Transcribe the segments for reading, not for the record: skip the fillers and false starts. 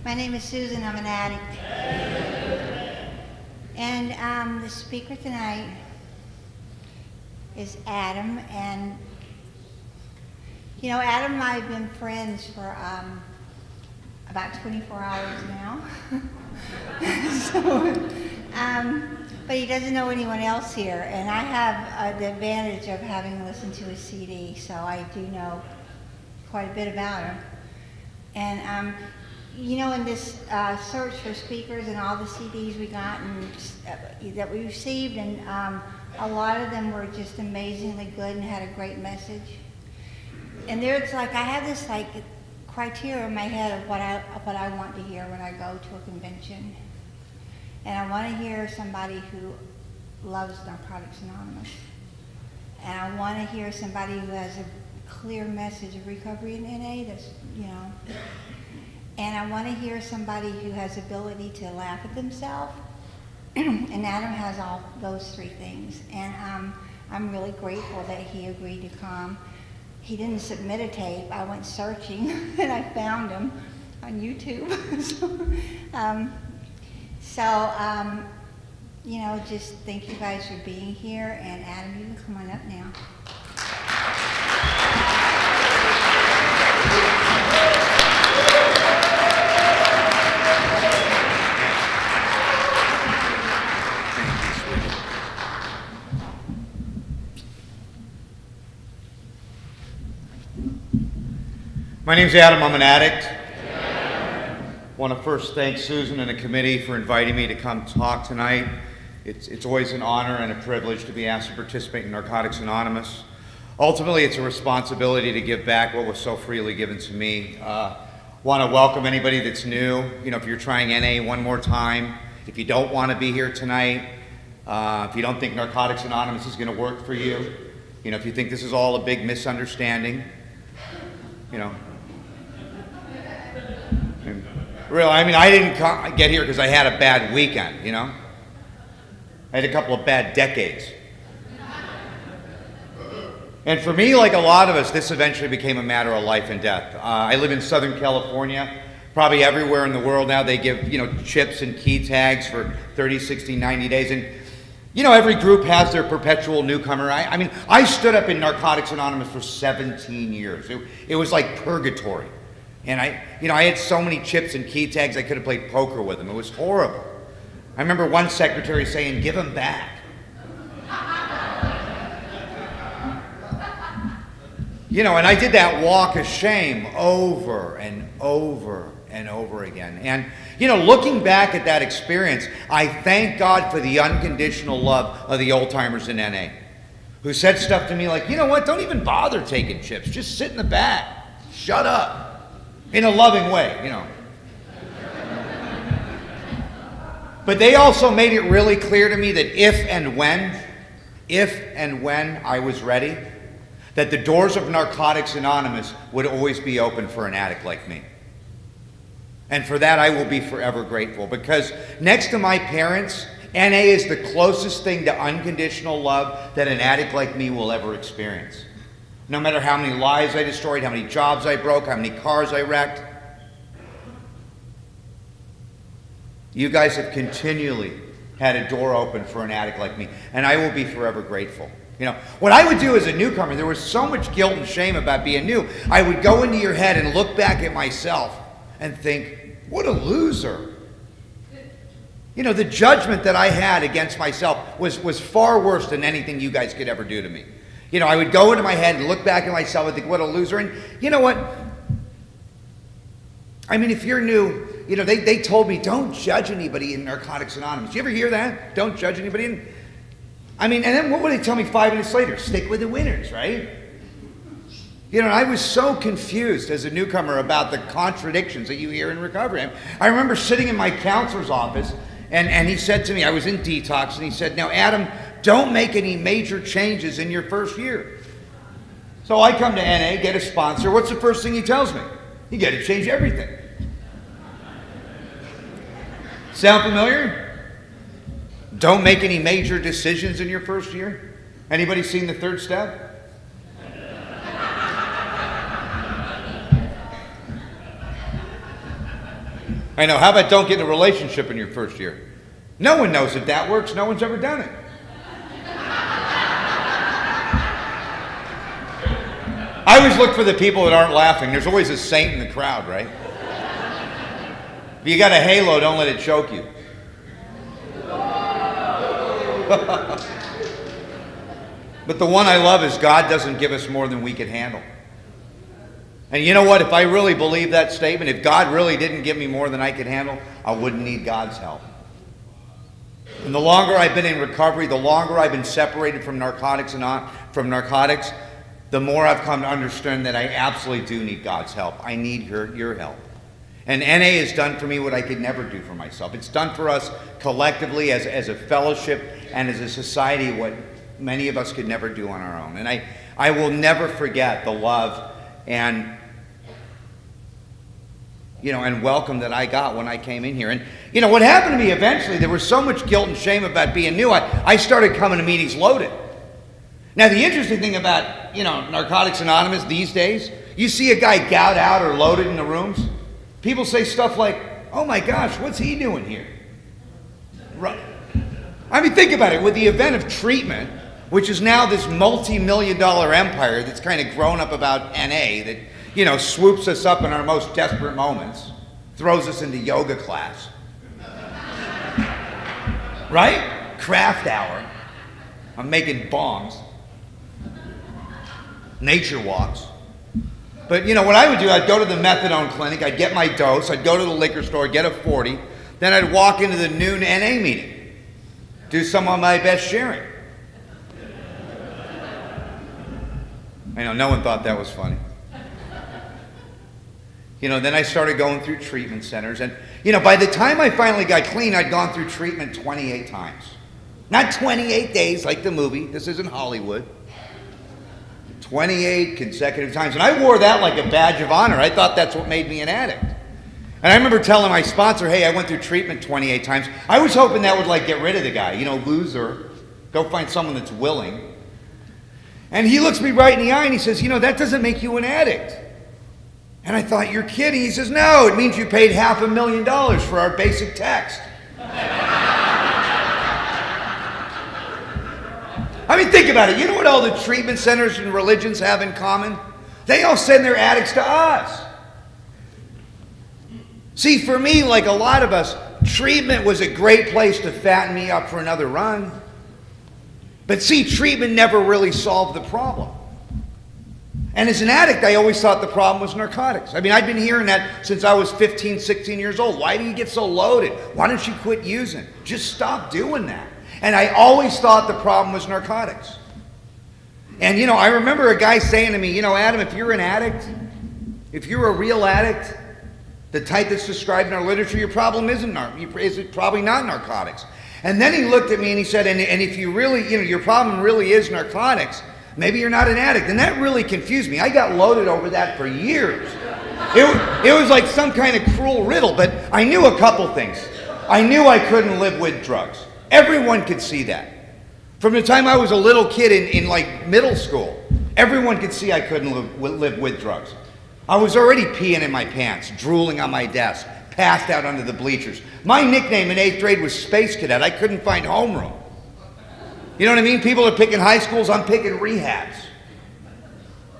My name is Susan. I'm an addict. And the speaker tonight is Adam. And, you know, Adam and I have been friends for about 24 hours now. But he doesn't know anyone else here. And I have the advantage of having listened to his CD, so I do know quite a bit about him. And, you know, in this search for speakers and all the CDs we got and that we received, and a lot of them were just amazingly good and had a great message. And there's like, I have this like criteria in my head of what I want to hear when I go to a convention. And I want to hear somebody who loves Narcotics Anonymous. And I want to hear somebody who has a clear message of recovery in NA that's, you know. And I want to hear somebody who has ability to laugh at themselves. And Adam has all those three things. And I'm really grateful that he agreed to come. He didn't submit a tape. I went searching and I found him on YouTube. You know, just thank you guys for being here. And Adam, you can come on up now. My name's Adam. I'm an addict. I want to first thank Susan and the committee for inviting me to come talk tonight. It's always an honor and a privilege to be asked to participate in Narcotics Anonymous. Ultimately, it's a responsibility to give back what was so freely given to me. Want to welcome anybody that's new. You know, if you're trying NA one more time, if you don't want to be here tonight, if you don't think Narcotics Anonymous is going to work for you, you know, if you think this is all a big misunderstanding, you know. Really, I mean, I didn't get here because I had a bad weekend, you know. I had a couple of bad decades. And for me, like a lot of us, this eventually became a matter of life and death. I live in Southern California. Probably everywhere in the world now they give, you know, chips and key tags for 30, 60, 90 days. And, you know, every group has their perpetual newcomer. I mean, I stood up in Narcotics Anonymous for 17 years. It was like purgatory. And I had so many chips and key tags I could have played poker with them. It was horrible. I remember one secretary saying, "Give them back." You know, and I did that walk of shame over and over and over again. And, you know, looking back at that experience, I thank God for the unconditional love of the old-timers in NA, who said stuff to me like, "You know what, don't even bother taking chips. Just sit in the back. Shut up." In a loving way, you know. But they also made it really clear to me that if and when I was ready, that the doors of Narcotics Anonymous would always be open for an addict like me. And for that, I will be forever grateful, because next to my parents, NA is the closest thing to unconditional love that an addict like me will ever experience. No matter how many lives I destroyed, how many jobs I broke, how many cars I wrecked, you guys have continually had a door open for an addict like me, and I will be forever grateful. You know, what I would do as a newcomer, there was so much guilt and shame about being new. I would go into your head and look back at myself and think, what a loser. You know, the judgment that I had against myself was far worse than anything you guys could ever do to me. You know, I would go into my head and look back at myself and think, what a loser. And you know what? I mean, if you're new, you know, they told me, don't judge anybody in Narcotics Anonymous. You ever hear that? Don't judge anybody. And then what would they tell me 5 minutes later? Stick with the winners, right? You know, I was so confused as a newcomer about the contradictions that you hear in recovery. I remember sitting in my counselor's office, and he said to me, I was in detox, and he said, "Now, Adam, don't make any major changes in your first year." So I come to NA, get a sponsor. What's the first thing he tells me? You got to change everything. Sound familiar? Don't make any major decisions in your first year. Anybody seen The Third Step? I know. How about don't get in a relationship in your first year? No one knows if that works. No one's ever done it. I always look for the people that aren't laughing. There's always a saint in the crowd, right? If you got a halo, don't let it choke you. But the one I love is God doesn't give us more than we can handle. And you know what? If I really believe that statement, if God really didn't give me more than I could handle, I wouldn't need God's help. And the longer I've been in recovery, the longer I've been separated from narcotics, the more I've come to understand that I absolutely do need God's help. I need your help. And NA has done for me what I could never do for myself. It's done for us collectively as a fellowship and as a society what many of us could never do on our own. And I will never forget the love and welcome that I got when I came in here. And what happened to me eventually, there was so much guilt and shame about being new, I started coming to meetings loaded. Now the interesting thing about, Narcotics Anonymous these days, you see a guy gout out or loaded in the rooms, people say stuff like, oh my gosh, what's he doing here? Right. I mean, think about it. With the event of treatment, which is now this multi-million-dollar empire that's kind of grown up about NA, that, swoops us up in our most desperate moments, throws us into yoga class. Right? Craft hour. I'm making bongs. Nature walks. But what I would do, I'd go to the methadone clinic, I'd get my dose, I'd go to the liquor store, get a 40, then I'd walk into the noon NA meeting, do some of my best sharing. I know, no one thought that was funny. Then I started going through treatment centers, and by the time I finally got clean, I'd gone through treatment 28 times. Not 28 days like the movie, this isn't Hollywood. 28 consecutive times. And I wore that like a badge of honor. I thought that's what made me an addict. And I remember telling my sponsor, hey, I went through treatment 28 times. I was hoping that would get rid of the guy. Loser. Go find someone that's willing. And he looks me right in the eye and he says, that doesn't make you an addict. And I thought, you're kidding. He says, no, it means you paid $500,000 for our basic text. I mean, think about it. You know what all the treatment centers and religions have in common? They all send their addicts to us. See, for me, like a lot of us, treatment was a great place to fatten me up for another run. But see, treatment never really solved the problem. And as an addict, I always thought the problem was narcotics. I mean, I'd been hearing that since I was 15, 16 years old. Why do you get so loaded? Why don't you quit using? Just stop doing that. And I always thought the problem was narcotics. And, I remember a guy saying to me, Adam, if you're an addict, if you're a real addict, the type that's described in our literature, your problem is probably not narcotics. And then he looked at me and he said, and if you really, your problem really is narcotics, maybe you're not an addict. And that really confused me. I got loaded over that for years. It was like some kind of cruel riddle, but I knew a couple things. I knew I couldn't live with drugs. Everyone could see that. From the time I was a little kid in middle school, everyone could see I couldn't live with drugs. I was already peeing in my pants, drooling on my desk, passed out under the bleachers. My nickname in 8th grade was Space Cadet. I couldn't find homeroom. You know what I mean? People are picking high schools, I'm picking rehabs.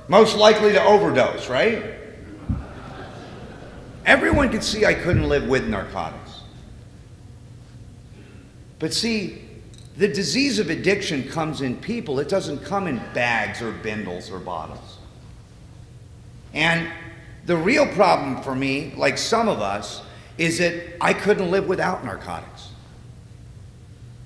Most likely to overdose, right? Everyone could see I couldn't live with narcotics. But see, the disease of addiction comes in people. It doesn't come in bags or bindles or bottles. And the real problem for me, like some of us, is that I couldn't live without narcotics.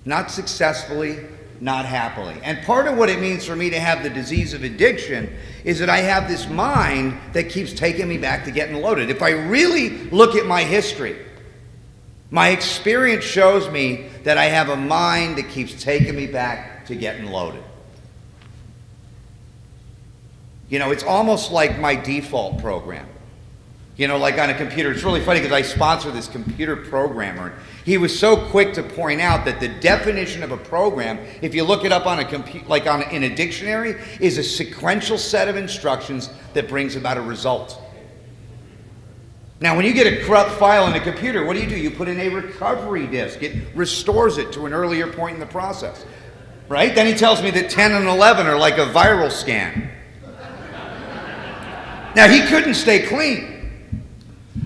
Not successfully, not happily. And part of what it means for me to have the disease of addiction is that I have this mind that keeps taking me back to getting loaded. If I really look at my history, my experience shows me that I have a mind that keeps taking me back to getting loaded. It's almost like my default program. Like on a computer. It's really funny because I sponsor this computer programmer. He was so quick to point out that the definition of a program, if you look it up on in a dictionary, is a sequential set of instructions that brings about a result. Now, when you get a corrupt file in a computer, what do? You put in a recovery disk. It restores it to an earlier point in the process, right? Then he tells me that 10 and 11 are like a viral scan. Now, he couldn't stay clean.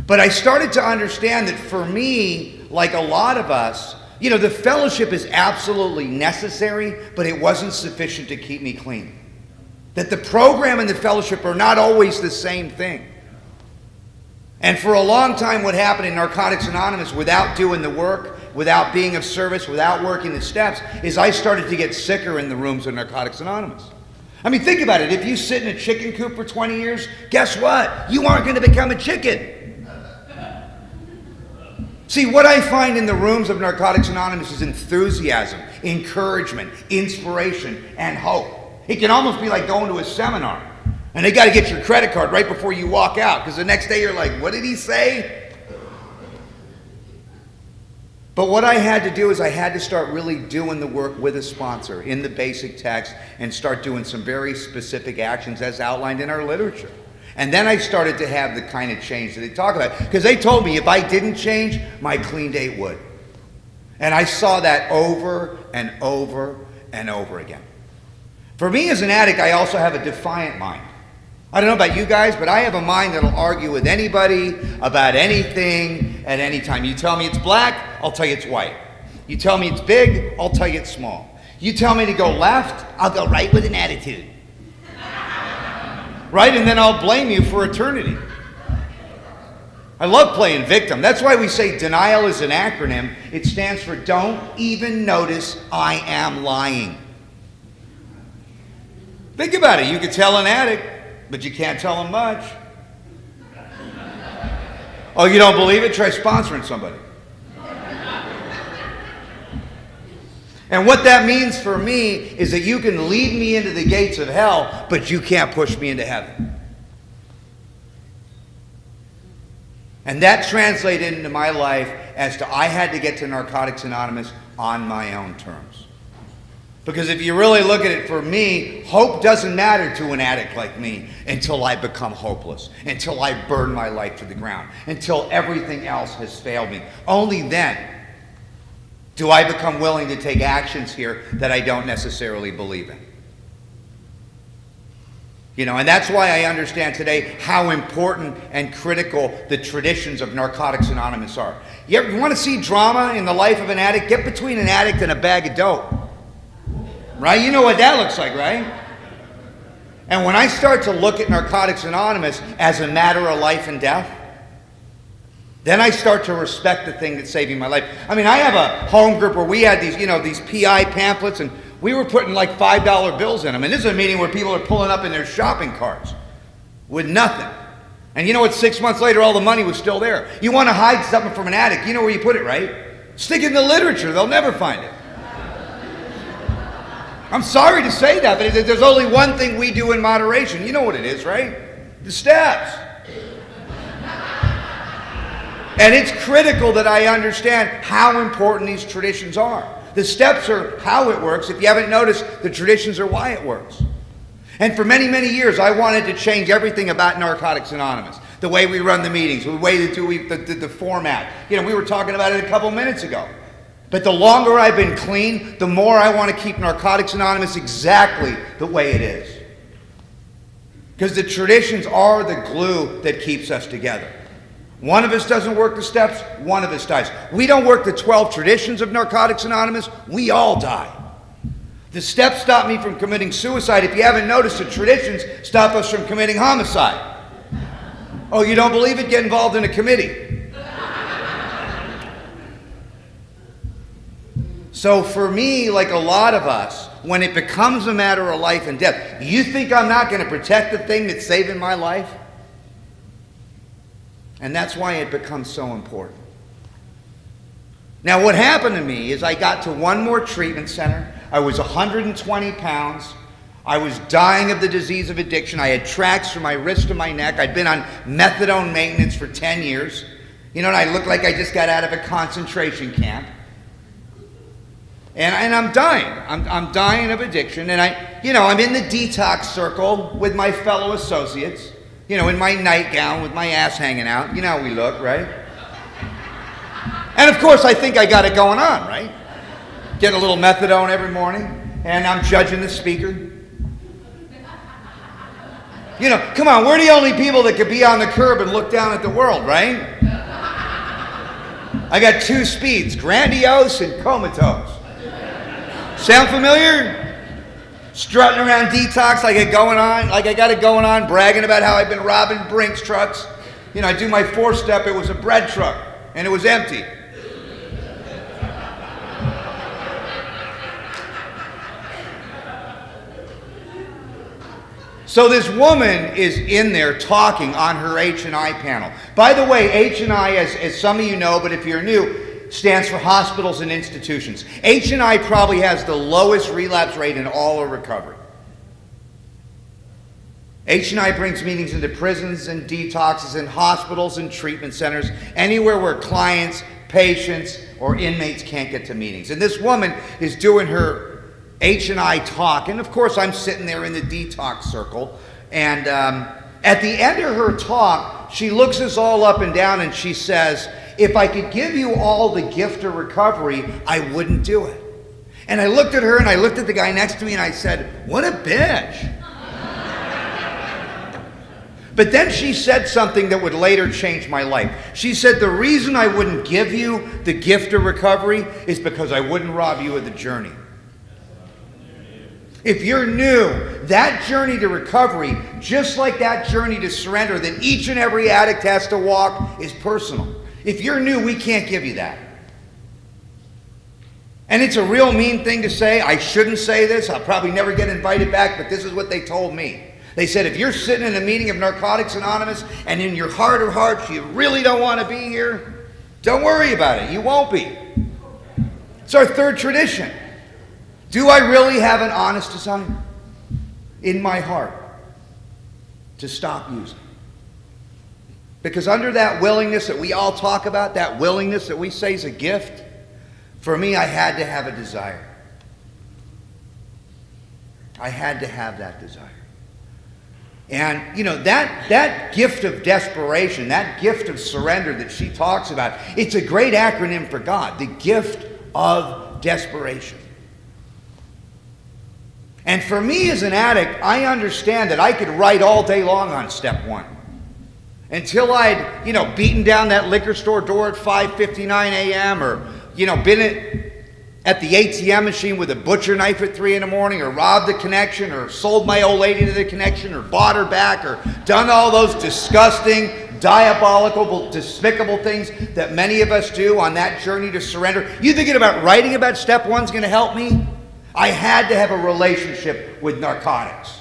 But I started to understand that for me, like a lot of us, the fellowship is absolutely necessary, but it wasn't sufficient to keep me clean. That the program and the fellowship are not always the same thing. And for a long time, what happened in Narcotics Anonymous, without doing the work, without being of service, without working the steps, is I started to get sicker in the rooms of Narcotics Anonymous. I mean, think about it. If you sit in a chicken coop for 20 years, guess what? You aren't going to become a chicken. See, what I find in the rooms of Narcotics Anonymous is enthusiasm, encouragement, inspiration, and hope. It can almost be like going to a seminar. And they got to get your credit card right before you walk out, because the next day you're like, what did he say? But what I had to do is I had to start really doing the work with a sponsor in the basic text and start doing some very specific actions as outlined in our literature. And then I started to have the kind of change that they talk about. Because they told me if I didn't change, my clean date would. And I saw that over and over and over again. For me as an addict, I also have a defiant mind. I don't know about you guys, but I have a mind that'll argue with anybody about anything at any time. You tell me it's black, I'll tell you it's white. You tell me it's big, I'll tell you it's small. You tell me to go left, I'll go right with an attitude. Right? And then I'll blame you for eternity. I love playing victim. That's why we say denial is an acronym. It stands for don't even notice I am lying. Think about it. You could tell an addict, but you can't tell them much. Oh, you don't believe it? Try sponsoring somebody. And what that means for me is that you can lead me into the gates of hell, but you can't push me into heaven. And that translated into my life as to I had to get to Narcotics Anonymous on my own terms. Because if you really look at it, for me, hope doesn't matter to an addict like me until I become hopeless, until I burn my life to the ground, until everything else has failed me. Only then do I become willing to take actions here that I don't necessarily believe in. And that's why I understand today how important and critical the traditions of Narcotics Anonymous are. You want to see drama in the life of an addict? Get between an addict and a bag of dope. Right? You know what that looks like, right? And when I start to look at Narcotics Anonymous as a matter of life and death, then I start to respect the thing that's saving my life. I mean, I have a home group where we had these, these PI pamphlets, and we were putting like $5 bills in them. And this is a meeting where people are pulling up in their shopping carts with nothing. And you know what? 6 months later, all the money was still there. You want to hide something from an addict, you know where you put it, right? Stick it in the literature. They'll never find it. I'm sorry to say that, but there's only one thing we do in moderation. You know what it is, right? The steps. And it's critical that I understand how important these traditions are. The steps are how it works. If you haven't noticed, the traditions are why it works. And for many, many years, I wanted to change everything about Narcotics Anonymous. The way we run the meetings, the way the format. We were talking about it a couple minutes ago. But the longer I've been clean, the more I want to keep Narcotics Anonymous exactly the way it is. Because the traditions are the glue that keeps us together. One of us doesn't work the steps, one of us dies. We don't work the 12 traditions of Narcotics Anonymous, we all die. The steps stop me from committing suicide. If you haven't noticed, the traditions stop us from committing homicide. Oh, you don't believe it? Get involved in a committee. So for me, like a lot of us, when it becomes a matter of life and death, you think I'm not going to protect the thing that's saving my life? And that's why it becomes so important. Now, what happened to me is I got to one more treatment center. I was 120 pounds. I was dying of the disease of addiction. I had tracts from my wrist to my neck. I'd been on methadone maintenance for 10 years. And I looked like I just got out of a concentration camp. And I'm dying. I'm dying of addiction. And I'm in the detox circle with my fellow associates. You know, in my nightgown with my ass hanging out. You know how we look, right? And of course, I think I got it going on, right? Getting a little methadone every morning, and I'm judging the speaker. You know, come on, we're the only people that could be on the curb and look down at the world, right? I got 2 speeds, grandiose and comatose. Sound familiar? Strutting around detox like I got it going on, bragging about how I've been robbing Brinks trucks. You know, I do my 4-step, it was a bread truck, and it was empty. So this woman is in there talking on her H&I panel. By the way, H&I, as some of you know, but if you're new, stands for hospitals and institutions. H&I probably has the lowest relapse rate in all of recovery. H&I brings meetings into prisons and detoxes and hospitals and treatment centers, anywhere where clients, patients, or inmates can't get to meetings. And this woman is doing her H&I talk, and of course I'm sitting there in the detox circle, and at the end of her talk, she looks us all up and down and she says, if I could give you all the gift of recovery, I wouldn't do it. And I looked at her and I looked at the guy next to me and I said, what a bitch. But then she said something that would later change my life. She said, the reason I wouldn't give you the gift of recovery is because I wouldn't rob you of the journey. If you're new, that journey to recovery, just like that journey to surrender that each and every addict has to walk, is personal. If you're new, we can't give you that. And it's a real mean thing to say. I shouldn't say this. I'll probably never get invited back, but this is what they told me. They said, if you're sitting in a meeting of Narcotics Anonymous and in your heart of hearts you really don't want to be here, don't worry about it. You won't be. It's our 3rd tradition. Do I really have an honest desire in my heart to stop using? Because under that willingness that we all talk about, that willingness that we say is a gift, for me, I had to have a desire. I had to have that desire. And, you know, that gift of desperation, that gift of surrender that she talks about, it's a great acronym for God, the gift of desperation. And for me as an addict, I understand that I could write all day long on step 1. Until I'd, you know, beaten down that liquor store door at 5:59 a.m. or, you know, been at the ATM machine with a butcher knife at 3 in the morning, or robbed the connection, or sold my old lady to the connection, or bought her back, or done all those disgusting, diabolical, despicable things that many of us do on that journey to surrender. You thinking about writing about step 1's going to help me? I had to have a relationship with narcotics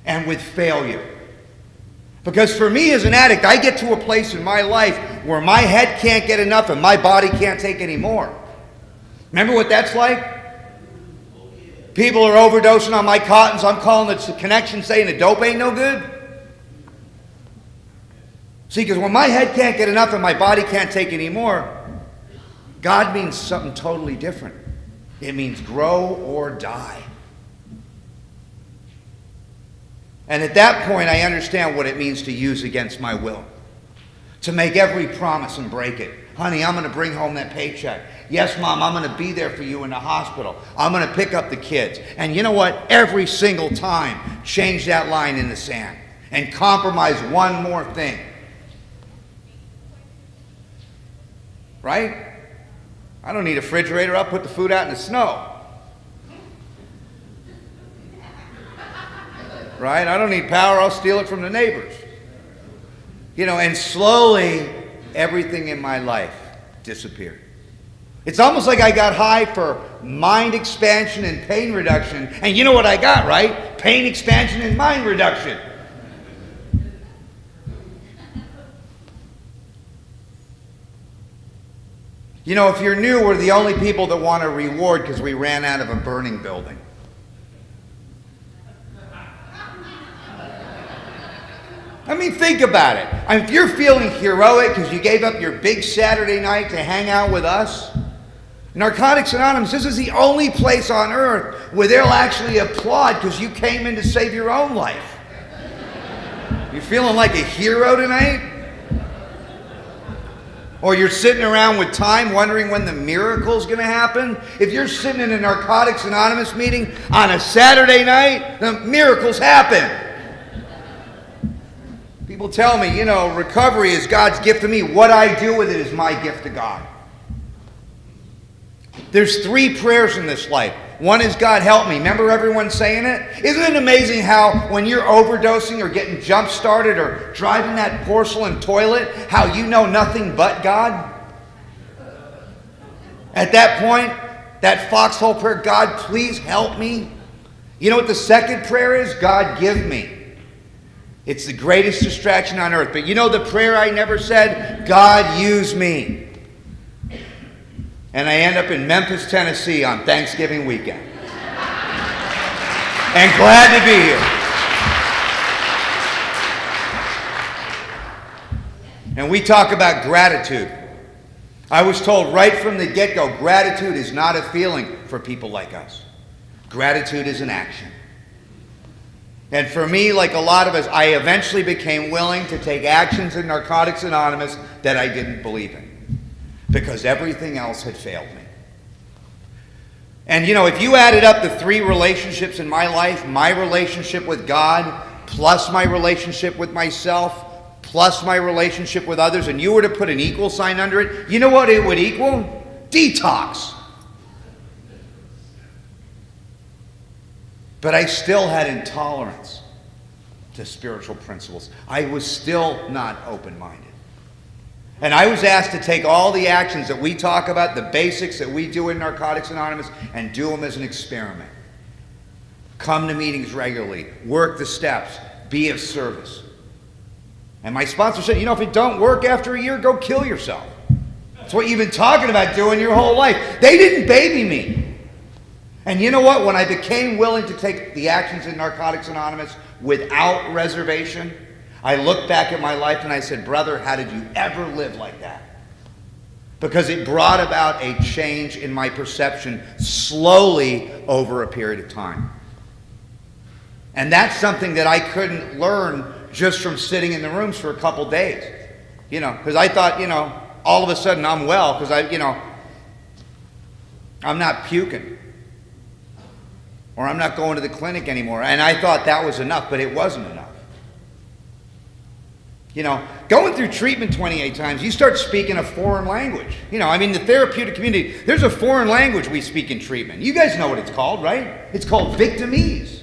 and with failure. Because for me as an addict, I get to a place in my life where my head can't get enough and my body can't take any more. Remember what that's like? People are overdosing on my cottons. I'm calling the connection saying the dope ain't no good. See, because when my head can't get enough and my body can't take any more, God means something totally different. It means grow or die. And at that point, I understand what it means to use against my will. To make every promise and break it. Honey, I'm going to bring home that paycheck. Yes, Mom, I'm going to be there for you in the hospital. I'm going to pick up the kids. And you know what? Every single time, change that line in the sand. And compromise one more thing. Right? I don't need a refrigerator. I'll put the food out in the snow. Right? I don't need power. I'll steal it from the neighbors. You know, and slowly, everything in my life disappeared. It's almost like I got high for mind expansion and pain reduction. And you know what I got, right? Pain expansion and mind reduction. You know, if you're new, we're the only people that want a reward because we ran out of a burning building. I mean, think about it. I mean, if you're feeling heroic because you gave up your big Saturday night to hang out with us, Narcotics Anonymous, this is the only place on earth where they'll actually applaud because you came in to save your own life. You feeling like a hero tonight? Or you're sitting around with time wondering when the miracle's going to happen? If you're sitting in a Narcotics Anonymous meeting on a Saturday night, the miracles happen. People tell me, recovery is God's gift to me. What I do with it is my gift to God. There's 3 prayers in this life. One is, God help me. Remember everyone saying it? Isn't it amazing how when you're overdosing or getting jump-started or driving that porcelain toilet, how you know nothing but God? At that point, that foxhole prayer, God, please help me. You know what the second prayer is? God, give me. It's the greatest distraction on earth. But you know the prayer I never said? God, use me. And I end up in Memphis, Tennessee on Thanksgiving weekend. And glad to be here. And we talk about gratitude. I was told right from the get-go, gratitude is not a feeling for people like us. Gratitude is an action. And for me, like a lot of us, I eventually became willing to take actions in Narcotics Anonymous that I didn't believe in, because everything else had failed me. And if you added up the 3 relationships in my life, my relationship with God, plus my relationship with myself, plus my relationship with others, and you were to put an equal sign under it, you know what it would equal? Detox. But I still had intolerance to spiritual principles. I was still not open-minded. And I was asked to take all the actions that we talk about, the basics that we do in Narcotics Anonymous, and do them as an experiment. Come to meetings regularly, work the steps, be of service. And my sponsor said, if it don't work after a year, go kill yourself. That's what you've been talking about doing your whole life. They didn't baby me. And you know what? When I became willing to take the actions in Narcotics Anonymous without reservation, I looked back at my life and I said, brother, how did you ever live like that? Because it brought about a change in my perception slowly over a period of time. And that's something that I couldn't learn just from sitting in the rooms for a couple days. Because I thought, all of a sudden I'm well because I'm not puking. Or I'm not going to the clinic anymore. And I thought that was enough, but it wasn't enough. Going through treatment 28 times, you start speaking a foreign language. The therapeutic community, there's a foreign language we speak in treatment. You guys know what it's called, right? It's called victimese.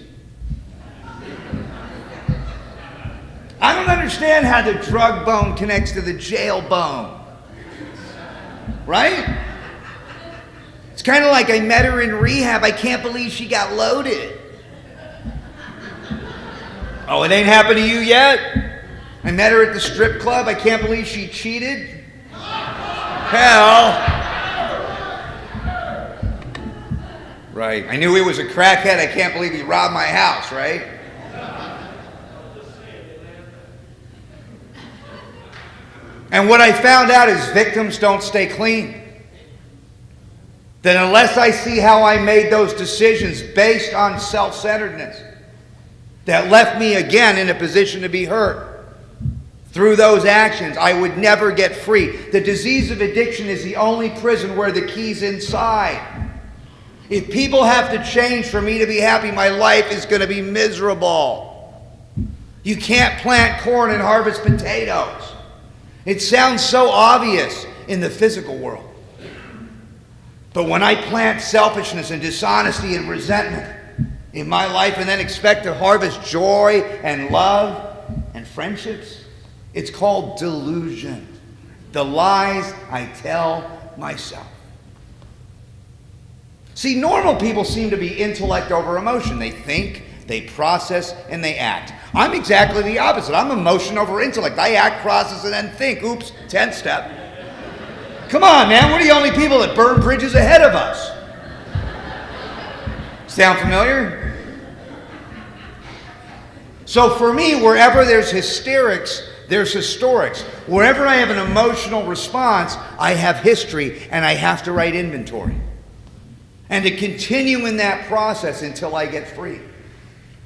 I don't understand how the drug bone connects to the jail bone. Right? It's kind of like I met her in rehab. I can't believe she got loaded. Oh, it ain't happened to you yet? I met her at the strip club. I can't believe she cheated. Hell. Right. I knew he was a crackhead. I can't believe he robbed my house, right? And what I found out is victims don't stay clean. That unless I see how I made those decisions based on self-centeredness, that left me again in a position to be hurt. Through those actions, I would never get free. The disease of addiction is the only prison where the key's inside. If people have to change for me to be happy, my life is going to be miserable. You can't plant corn and harvest potatoes. It sounds so obvious in the physical world. But when I plant selfishness and dishonesty and resentment in my life and then expect to harvest joy and love and friendships, it's called delusion. The lies I tell myself. See, normal people seem to be intellect over emotion. They think, they process, and they act. I'm exactly the opposite. I'm emotion over intellect. I act, process, and then think. Oops, 10th step. Come on, man. We're the only people that burn bridges ahead of us. Sound familiar? So for me, wherever there's hysterics, there's historics. Wherever I have an emotional response, I have history, and I have to write inventory. And to continue in that process until I get free.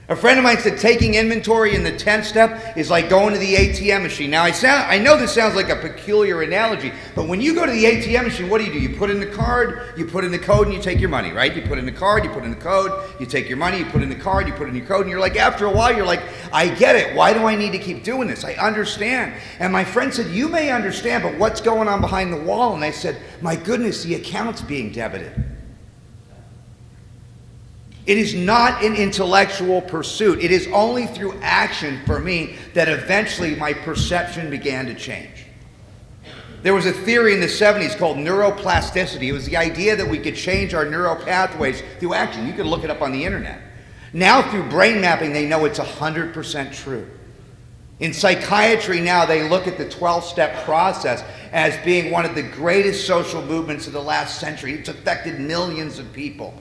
A friend of mine said taking inventory in the 10th step is like going to the ATM machine. Now, I know this sounds like a peculiar analogy, but when you go to the ATM machine, what do? You put in the card, you put in the code, and you take your money, right? You put in the card, you put in the code, you take your money, you put in the card, you put in your code, and you're like, after a while, you're like, I get it. Why do I need to keep doing this? I understand. And my friend said, you may understand, but what's going on behind the wall? And I said, my goodness, the account's being debited. It is not an intellectual pursuit. It is only through action for me that eventually my perception began to change. There was a theory in the 70s called neuroplasticity. It was the idea that we could change our neural pathways through action. You can look it up on the internet. Now through brain mapping, they know it's 100% true. In psychiatry now, they look at the 12-step process as being one of the greatest social movements of the last century. It's affected millions of people.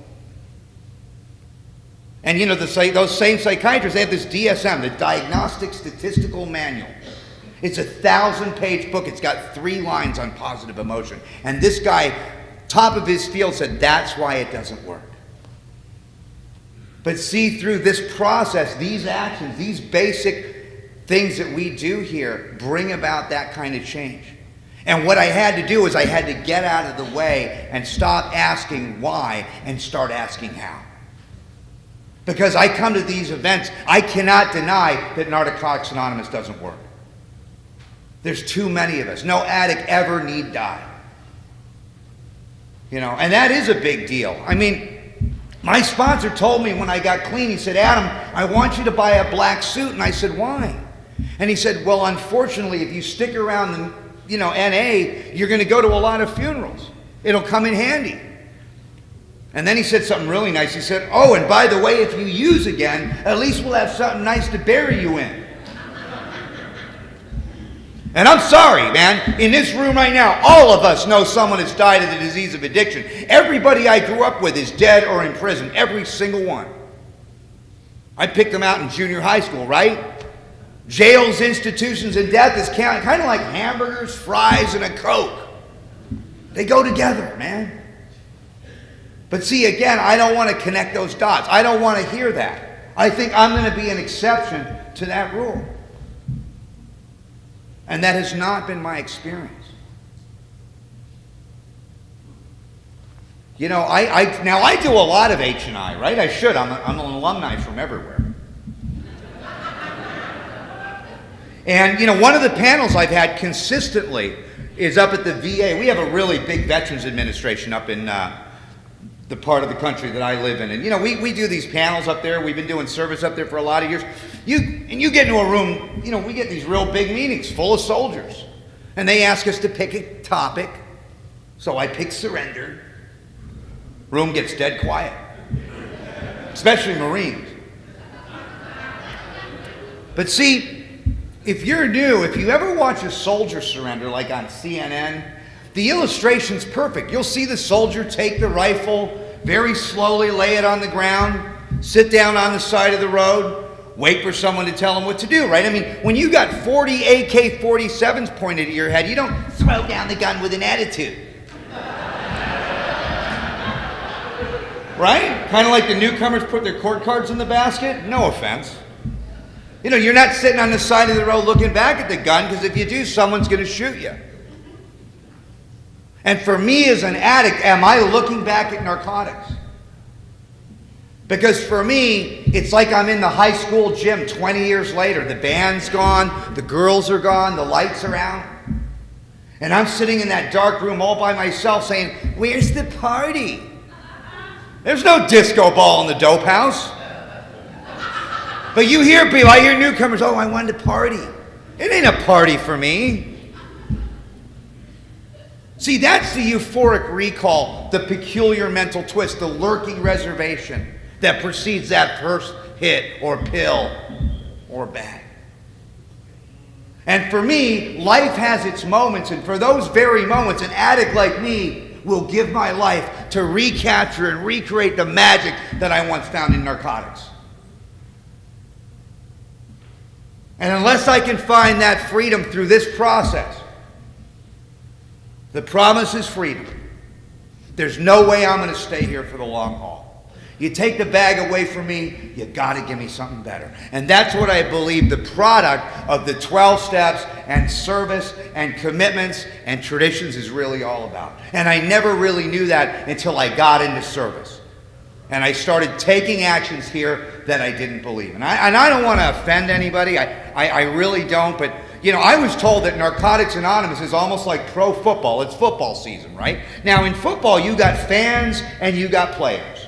And you know, those same psychiatrists, they have this DSM, the Diagnostic Statistical Manual. It's a 1,000-page book. It's got 3 lines on positive emotion. And this guy, top of his field, said that's why it doesn't work. But see, through this process, these actions, these basic things that we do here bring about that kind of change. And what I had to do is I had to get out of the way and stop asking why and start asking how. Because I come to these events, I cannot deny that Narcotics Anonymous doesn't work. There's too many of us. No addict ever need die. You know, and that is a big deal. I mean, my sponsor told me when I got clean, he said, Adam, I want you to buy a black suit. And I said, why? And he said, well, unfortunately, if you stick around the, NA, you're going to go to a lot of funerals. It'll come in handy. And then he said something really nice. He said, oh, and by the way, if you use again, at least we'll have something nice to bury you in. And I'm sorry, man. In this room right now, all of us know someone has died of the disease of addiction. Everybody I grew up with is dead or in prison. Every single one. I picked them out in junior high school, right? Jails, institutions, and death is kind of like hamburgers, fries, and a Coke. They go together, man. But see, again, I don't want to connect those dots. I don't want to hear that. I think I'm going to be an exception to that rule. And that has not been my experience. You know, I do a lot of H&I, right? I should. I'm an alumni from everywhere. And, you know, one of the panels I've had consistently is up at the VA. We have a really big Veterans Administration up in the part of the country that I live in. And, you know, we do these panels up there. We've been doing service up there for a lot of years. You get into a room, you know, we get these real big meetings full of soldiers. And they ask us to pick a topic. So I pick surrender. Room gets dead quiet. Especially Marines. But see, if you're new, if you ever watch a soldier surrender, like on CNN, the illustration's perfect. You'll see the soldier take the rifle, very slowly lay it on the ground, sit down on the side of the road, wait for someone to tell him what to do, right? I mean, when you got 40 AK-47s pointed at your head, you don't throw down the gun with an attitude. Right? Kind of like the newcomers put their court cards in the basket. No offense. You know, you're not sitting on the side of the road looking back at the gun, because if you do, someone's going to shoot you. And for me as an addict, am I looking back at narcotics? Because for me, it's like I'm in the high school gym 20 years later. The band's gone, the girls are gone, the lights are out. And I'm sitting in that dark room all by myself saying, where's the party? There's no disco ball in the dope house. But you hear people, I hear newcomers, oh, I wanted to party. It ain't a party for me. See, that's the euphoric recall, the peculiar mental twist, the lurking reservation that precedes that first hit or pill or bag. And for me, life has its moments, and for those very moments, an addict like me will give my life to recapture and recreate the magic that I once found in narcotics. And unless I can find that freedom through this process, the promise is freedom. There's no way I'm going to stay here for the long haul. You take the bag away from me, you got to give me something better. And that's what I believe the product of the 12 steps and service and commitments and traditions is really all about. And I never really knew that until I got into service. And I started taking actions here that I didn't believe in. I don't want to offend anybody. I really don't. But, you know, I was told that Narcotics Anonymous is almost like pro football. It's football season, right? Now, in football, you got fans and you got players.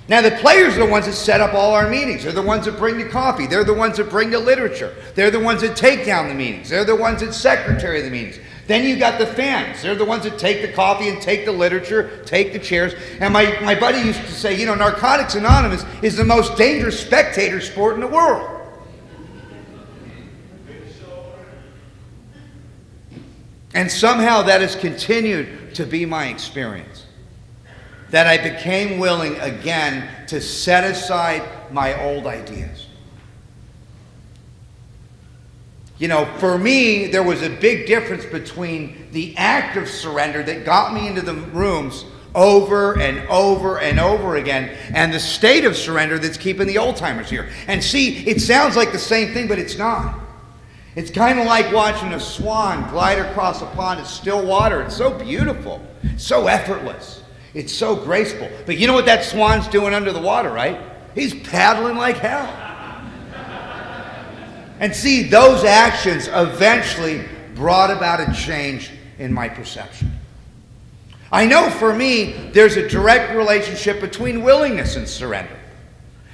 Now, the players are the ones that set up all our meetings. They're the ones that bring the coffee. They're the ones that bring the literature. They're the ones that take down the meetings. They're the ones that secretary the meetings. Then you got the fans. They're the ones that take the coffee and take the literature, take the chairs. And my buddy used to say, you know, Narcotics Anonymous is the most dangerous spectator sport in the world. And somehow that has continued to be my experience. That I became willing again to set aside my old ideas. You know, for me, there was a big difference between the act of surrender that got me into the rooms over and over and over again, and the state of surrender that's keeping the old timers here. And see, it sounds like the same thing, but it's not. It's kind of like watching a swan glide across a pond in still water. It's so beautiful, so effortless. It's so graceful. But you know what that swan's doing under the water, right? He's paddling like hell. And see, those actions eventually brought about a change in my perception. I know for me, there's a direct relationship between willingness and surrender.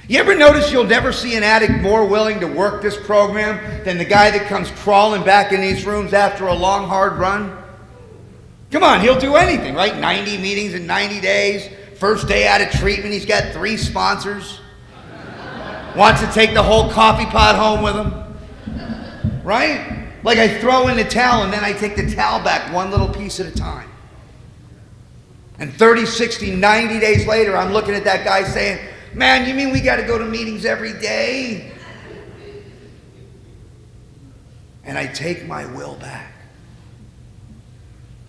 You ever notice you'll never see an addict more willing to work this program than the guy that comes crawling back in these rooms after a long, hard run? Come on, he'll do anything, right? 90 meetings in 90 days. First day out of treatment, he's got 3 sponsors. Wants to take the whole coffee pot home with him. Right? Like I throw in the towel and then I take the towel back one little piece at a time. And 30, 60, 90 days later, I'm looking at that guy saying, man, you mean we got to go to meetings every day? And I take my will back.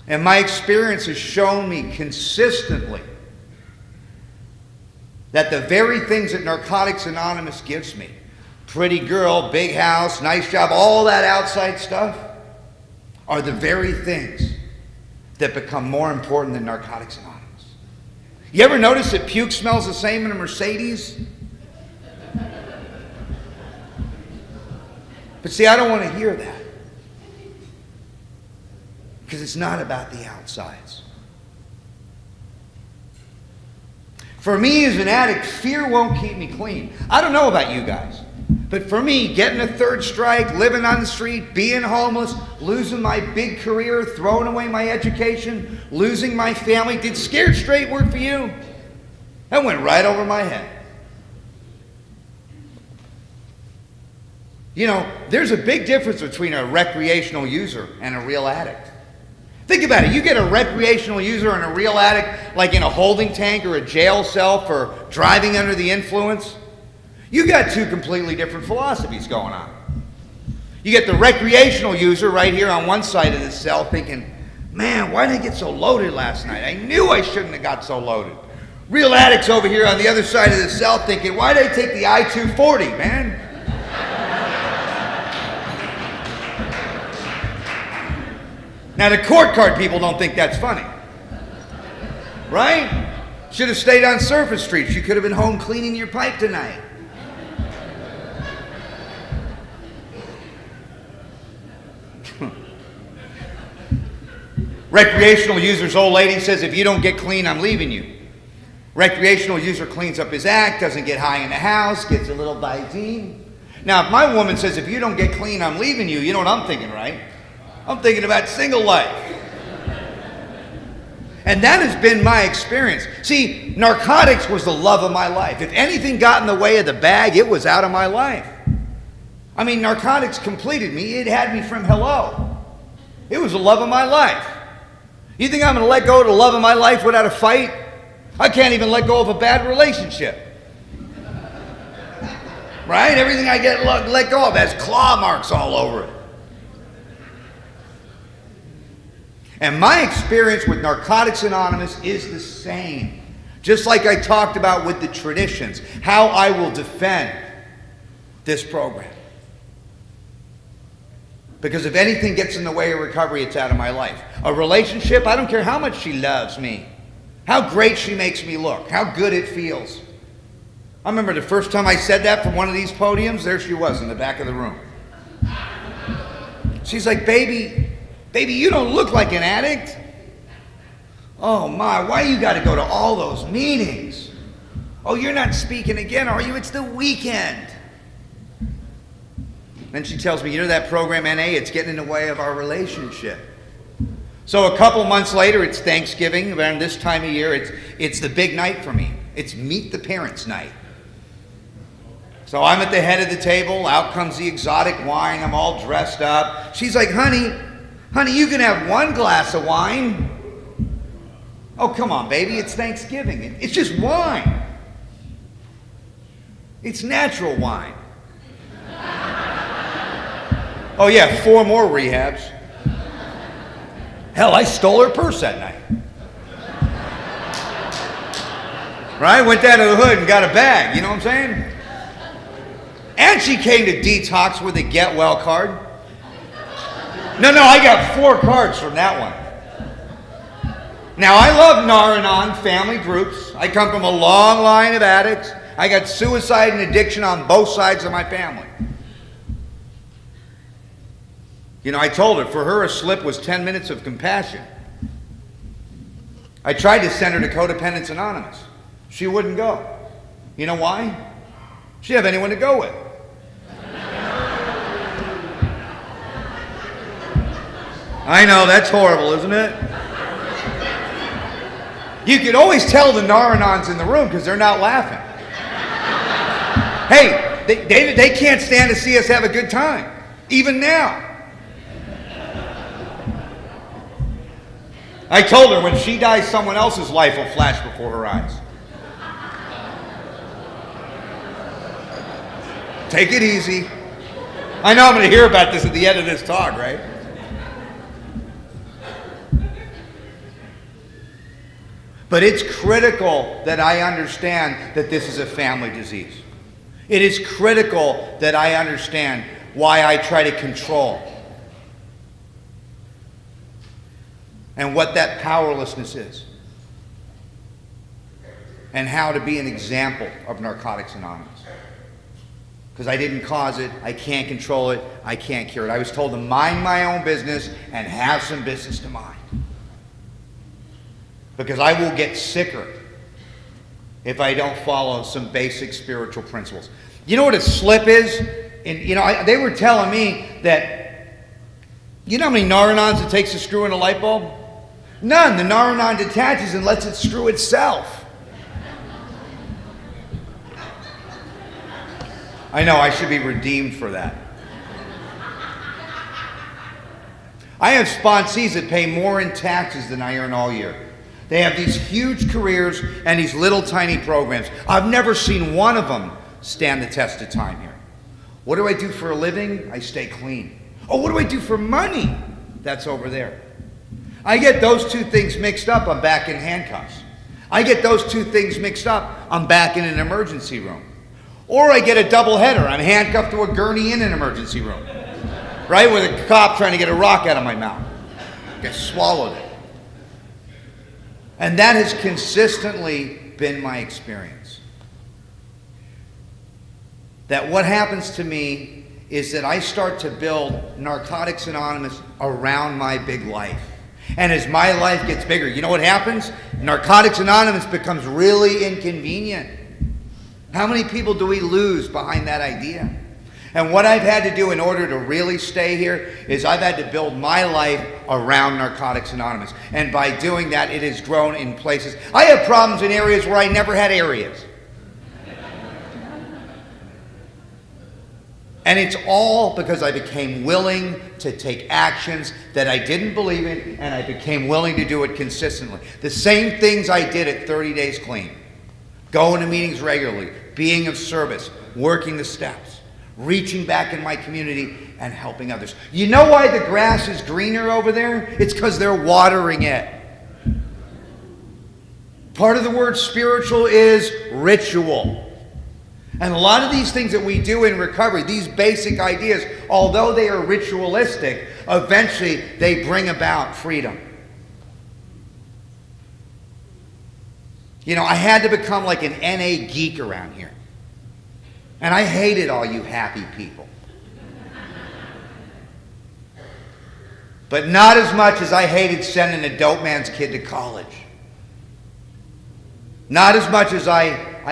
And my experience has shown me consistently that the very things that Narcotics Anonymous gives me, pretty girl, big house, nice job, all that outside stuff, are the very things that become more important than Narcotics Anonymous. You ever notice that puke smells the same in a Mercedes? But see, I don't want to hear that. Because it's not about the outsides. For me as an addict, fear won't keep me clean. I don't know about you guys, but for me, getting a 3rd strike, living on the street, being homeless, losing my big career, throwing away my education, losing my family, did scared straight work for you? That went right over my head. You know, there's a big difference between a recreational user and a real addict. Think about it. You get a recreational user and a real addict, like in a holding tank or a jail cell for driving under the influence. You got 2 completely different philosophies going on. You get the recreational user right here on one side of the cell thinking, man, why did I get so loaded last night? I knew I shouldn't have got so loaded. Real addicts over here on the other side of the cell thinking, why did I take the I-240, man? Now, the court card people don't think that's funny. Right? Should have stayed on Surface Street. You could have been home cleaning your pipe tonight. Recreational user's old lady says, if you don't get clean, I'm leaving you. Recreational user cleans up his act, doesn't get high in the house, gets a little Visine. Now, if my woman says, if you don't get clean, I'm leaving you, you know what I'm thinking, right? I'm thinking about single life. And that has been my experience. See, narcotics was the love of my life. If anything got in the way of the bag, it was out of my life. I mean, narcotics completed me. It had me from hello. It was the love of my life. You think I'm going to let go of the love of my life without a fight? I can't even let go of a bad relationship. Right? Everything I get let go of has claw marks all over it. And my experience with Narcotics Anonymous is the same. Just like I talked about with the traditions, how I will defend this program. Because if anything gets in the way of recovery, it's out of my life. A relationship, I don't care how much she loves me, how great she makes me look, how good it feels. I remember the first time I said that from one of these podiums, there she was in the back of the room. She's like, baby, you don't look like an addict. Oh my, why you got to go to all those meetings? Oh, you're not speaking again, are you? It's the weekend. Then she tells me, you know that program, NA, it's getting in the way of our relationship. So a couple months later, it's Thanksgiving. Around this time of year, it's the big night for me. It's meet the parents night. So I'm at the head of the table. Out comes the exotic wine. I'm all dressed up. She's like, honey, you can have one glass of wine. Oh, come on, baby. It's Thanksgiving. It's just wine. It's natural wine. Oh, yeah, 4 more rehabs. Hell, I stole her purse that night. Right? Went down to the hood and got a bag. You know what I'm saying? And she came to detox with a get well card. No, I got 4 cards from that one. Now, I love Nar-Anon family groups. I come from a long line of addicts. I got suicide and addiction on both sides of my family. You know, I told her, for her, a slip was 10 minutes of compassion. I tried to send her to Codependence Anonymous. She wouldn't go. You know why? She didn't have anyone to go with. I know, that's horrible, isn't it? You could always tell the Nar-Anons in the room because they're not laughing. Hey, they can't stand to see us have a good time, even now. I told her when she dies, someone else's life will flash before her eyes. Take it easy. I know I'm going to hear about this at the end of this talk, right? But it's critical that I understand that this is a family disease. It is critical that I understand why I try to control and what that powerlessness is and how to be an example of Narcotics Anonymous. Because I didn't cause it, I can't control it, I can't cure it. I was told to mind my own business and have some business to mind. Because I will get sicker if I don't follow some basic spiritual principles. You know what a slip is? And, they were telling me that, you know how many Nar-Anons it takes to screw in a light bulb? None. The Nar-Anon detaches and lets it screw itself. I know, I should be redeemed for that. I have sponsees that pay more in taxes than I earn all year. They have these huge careers and these little tiny programs. I've never seen one of them stand the test of time here. What do I do for a living? I stay clean. Oh, what do I do for money? That's over there. I get those two things mixed up, I'm back in handcuffs. I get those two things mixed up, I'm back in an emergency room. Or I get a double header, I'm handcuffed to a gurney in an emergency room. Right, with a cop trying to get a rock out of my mouth. I swallowed it. And that has consistently been my experience. That what happens to me is that I start to build Narcotics Anonymous around my big life. And as my life gets bigger, you know what happens? Narcotics Anonymous becomes really inconvenient. How many people do we lose behind that idea? And what I've had to do in order to really stay here is I've had to build my life around Narcotics Anonymous. And by doing that, it has grown in places. I have problems in areas where I never had areas. And it's all because I became willing to take actions that I didn't believe in, and I became willing to do it consistently. The same things I did at 30 Days Clean. Going to meetings regularly, being of service, working the steps, reaching back in my community and helping others. You know why the grass is greener over there? It's because they're watering it. Part of the word spiritual is ritual. And a lot of these things that we do in recovery, these basic ideas, although they are ritualistic, eventually they bring about freedom. You know, I had to become like an NA geek around here. And I hated all you happy people. But not as much as I hated sending a dope man's kid to college. Not as much as I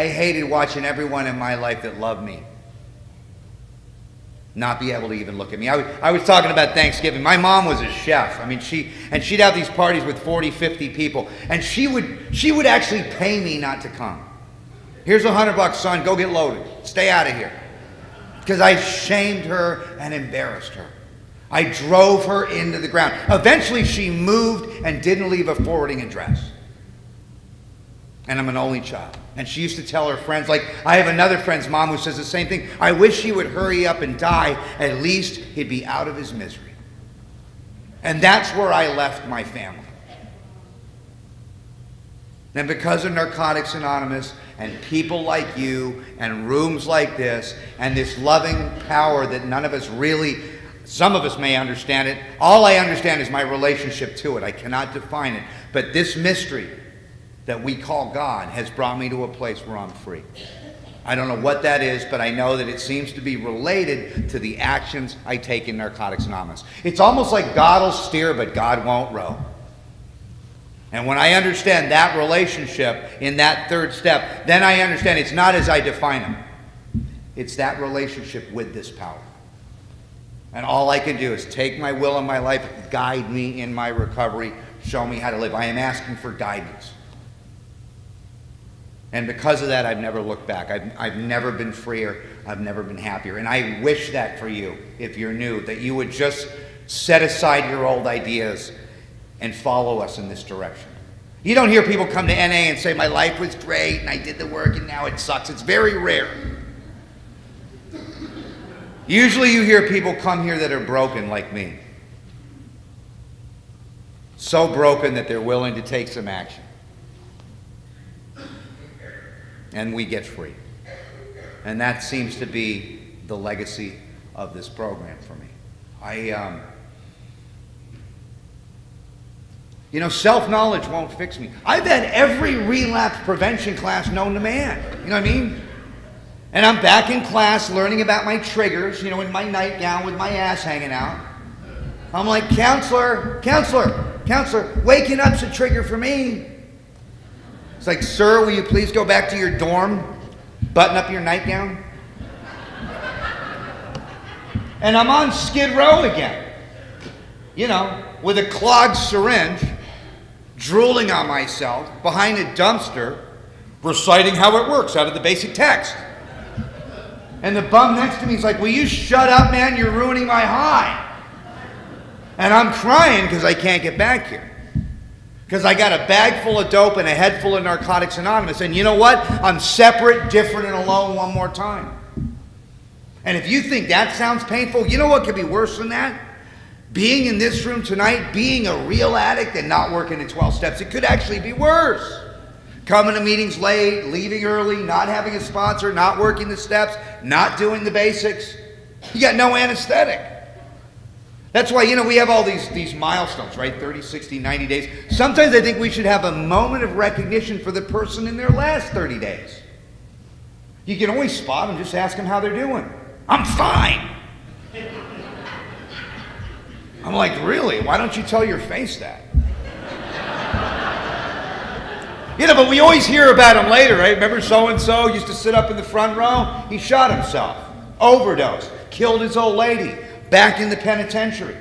hated watching everyone in my life that loved me not be able to even look at me. I was talking about Thanksgiving. My mom was a chef. I mean, she'd have these parties with 40, 50 people, and she would actually pay me not to come. Here's $100, son, go get loaded. Stay out of here. Because I shamed her and embarrassed her. I drove her into the ground. Eventually she moved and didn't leave a forwarding address. And I'm an only child. And she used to tell her friends, like, I have another friend's mom who says the same thing. I wish he would hurry up and die. At least he'd be out of his misery. And that's where I left my family. And because of Narcotics Anonymous and people like you and rooms like this and this loving power that none of us really, some of us may understand it. All I understand is my relationship to it. I cannot define it. But this mystery that we call God has brought me to a place where I'm free. I don't know what that is, but I know that it seems to be related to the actions I take in Narcotics Anonymous. It's almost like God will steer, but God won't row. And when I understand that relationship in that third step, then I understand it's not as I define them. It's that relationship with this power. And all I can do is take my will in my life, guide me in my recovery, show me how to live. I am asking for guidance. And because of that, I've never looked back. I've never been freer. I've never been happier. And I wish that for you, if you're new, that you would just set aside your old ideas and follow us in this direction. You don't hear people come to NA and say, my life was great and I did the work and now it sucks. It's very rare. Usually you hear people come here that are broken like me. So broken that they're willing to take some action. And we get free. And that seems to be the legacy of this program for me. You know, self-knowledge won't fix me. I've had every relapse prevention class known to man. You know what I mean? And I'm back in class learning about my triggers, you know, in my nightgown with my ass hanging out. I'm like, counselor, waking up's a trigger for me. It's like, sir, will you please go back to your dorm, button up your nightgown? And I'm on Skid Row again, you know, with a clogged syringe, drooling on myself, behind a dumpster, reciting how it works out of the basic text. And the bum next to me is like, will you shut up, man? You're ruining my high. And I'm crying because I can't get back here. Because I got a bag full of dope and a head full of Narcotics Anonymous. And you know what? I'm separate, different, and alone one more time. And if you think that sounds painful, you know what could be worse than that? Being in this room tonight, being a real addict and not working the 12 steps. It could actually be worse. Coming to meetings late, leaving early, not having a sponsor, not working the steps, not doing the basics. You got no anesthetic. That's why, you know, we have all these milestones, right? 30, 60, 90 days. Sometimes I think we should have a moment of recognition for the person in their last 30 days. You can always spot them, just ask them how they're doing. I'm fine. I'm like, really? Why don't you tell your face that? You know, but we always hear about him later, right? Remember so-and-so used to sit up in the front row? He shot himself, overdosed, killed his old lady, back in the penitentiary.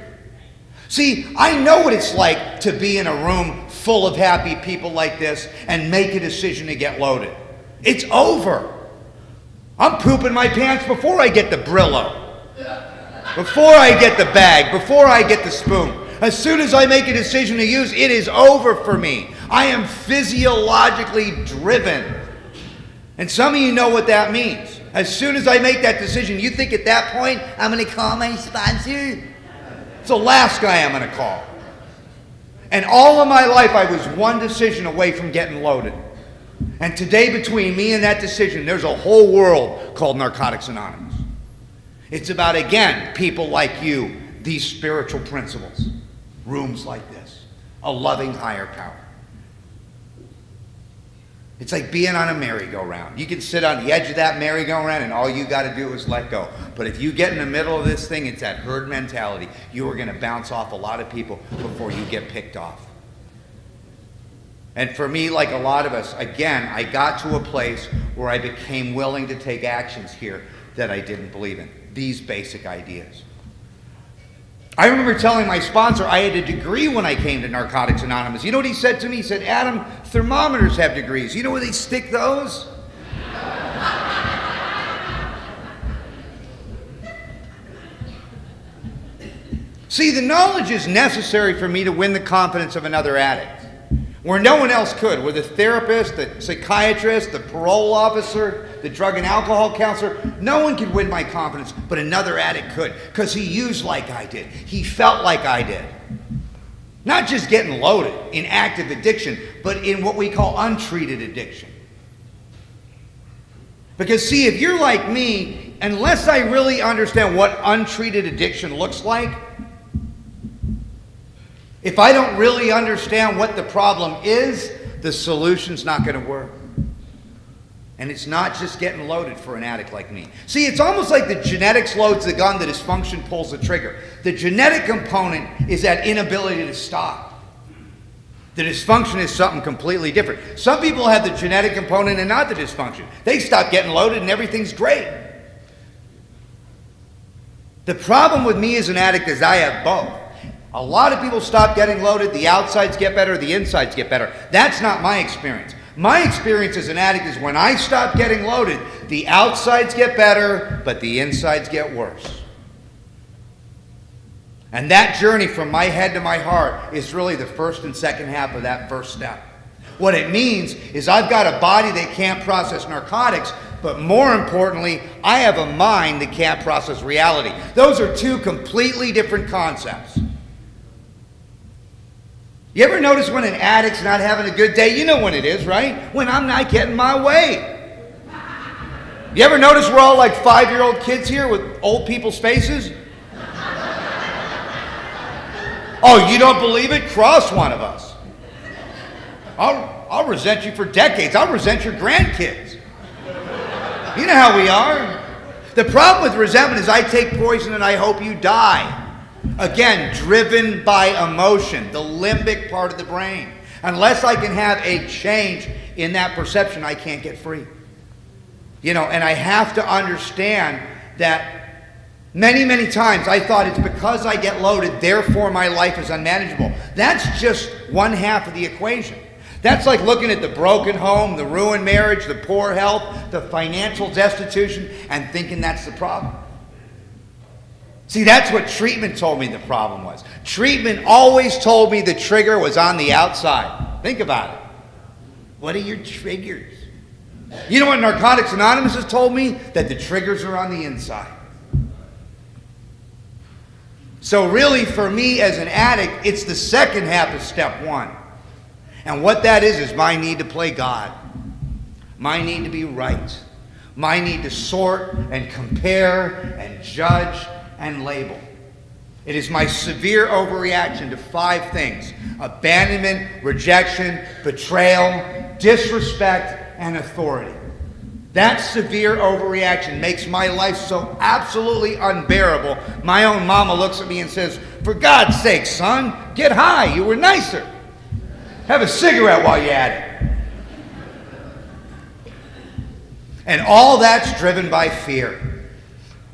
See, I know what it's like to be in a room full of happy people like this and make a decision to get loaded. It's over. I'm pooping my pants before I get the Brillo, before I get the bag, before I get the spoon. As soon as I make a decision to use, it is over for me. I am physiologically driven. And some of you know what that means. As soon as I make that decision, you think at that point, I'm going to call my sponsor? It's the last guy I'm going to call. And all of my life, I was one decision away from getting loaded. And today, between me and that decision, there's a whole world called Narcotics Anonymous. It's about, again, people like you, these spiritual principles, rooms like this, a loving higher power. It's like being on a merry-go-round. You can sit on the edge of that merry-go-round and all you got to do is let go. But if you get in the middle of this thing, it's that herd mentality. You are going to bounce off a lot of people before you get picked off. And for me, like a lot of us, again, I got to a place where I became willing to take actions here that I didn't believe in. These basic ideas. I remember telling my sponsor I had a degree when I came to Narcotics Anonymous. You know what he said to me? He said, Adam, thermometers have degrees. You know where they stick those? See, the knowledge is necessary for me to win the confidence of another addict, where no one else could. Where the therapist, the psychiatrist, the parole officer, the drug and alcohol counselor, no one could win my confidence, but another addict could, because he used like I did. He felt like I did. Not just getting loaded in active addiction, but in what we call untreated addiction. Because see, if you're like me, unless I really understand what untreated addiction looks like, if I don't really understand what the problem is, the solution's not going to work. And it's not just getting loaded for an addict like me. See, it's almost like the genetics loads the gun, the dysfunction pulls the trigger. The genetic component is that inability to stop. The dysfunction is something completely different. Some people have the genetic component and not the dysfunction. They stop getting loaded and everything's great. The problem with me as an addict is I have both. A lot of people stop getting loaded, the outsides get better, the insides get better. That's not my experience. My experience as an addict is when I stop getting loaded, the outsides get better, but the insides get worse. And that journey from my head to my heart is really the first and second half of that first step. What it means is I've got a body that can't process narcotics, but more importantly, I have a mind that can't process reality. Those are two completely different concepts. You ever notice when an addict's not having a good day? You know when it is, right? When I'm not getting my way. You ever notice we're all like 5-year-old kids here with old people's faces? Oh, you don't believe it? Cross one of us. I'll resent you for decades. I'll resent your grandkids. You know how we are. The problem with resentment is I take poison and I hope you die. Again, driven by emotion, the limbic part of the brain. Unless I can have a change in that perception, I can't get free. You know, and I have to understand that many, many times I thought it's because I get loaded, therefore my life is unmanageable. That's just one half of the equation. That's like looking at the broken home, the ruined marriage, the poor health, the financial destitution, and thinking that's the problem. See, that's what treatment told me the problem was. Treatment always told me the trigger was on the outside. Think about it. What are your triggers? You know what Narcotics Anonymous has told me? That the triggers are on the inside. So really, for me as an addict, it's the second half of step one. And what that is my need to play God. My need to be right. My need to sort and compare and judge and label. It is my severe overreaction to 5 things: abandonment, rejection, betrayal, disrespect, and authority. That severe overreaction makes my life so absolutely unbearable. My own mama looks at me and says, "For God's sake, son, get high. You were nicer. Have a cigarette while you're at it." And all that's driven by fear.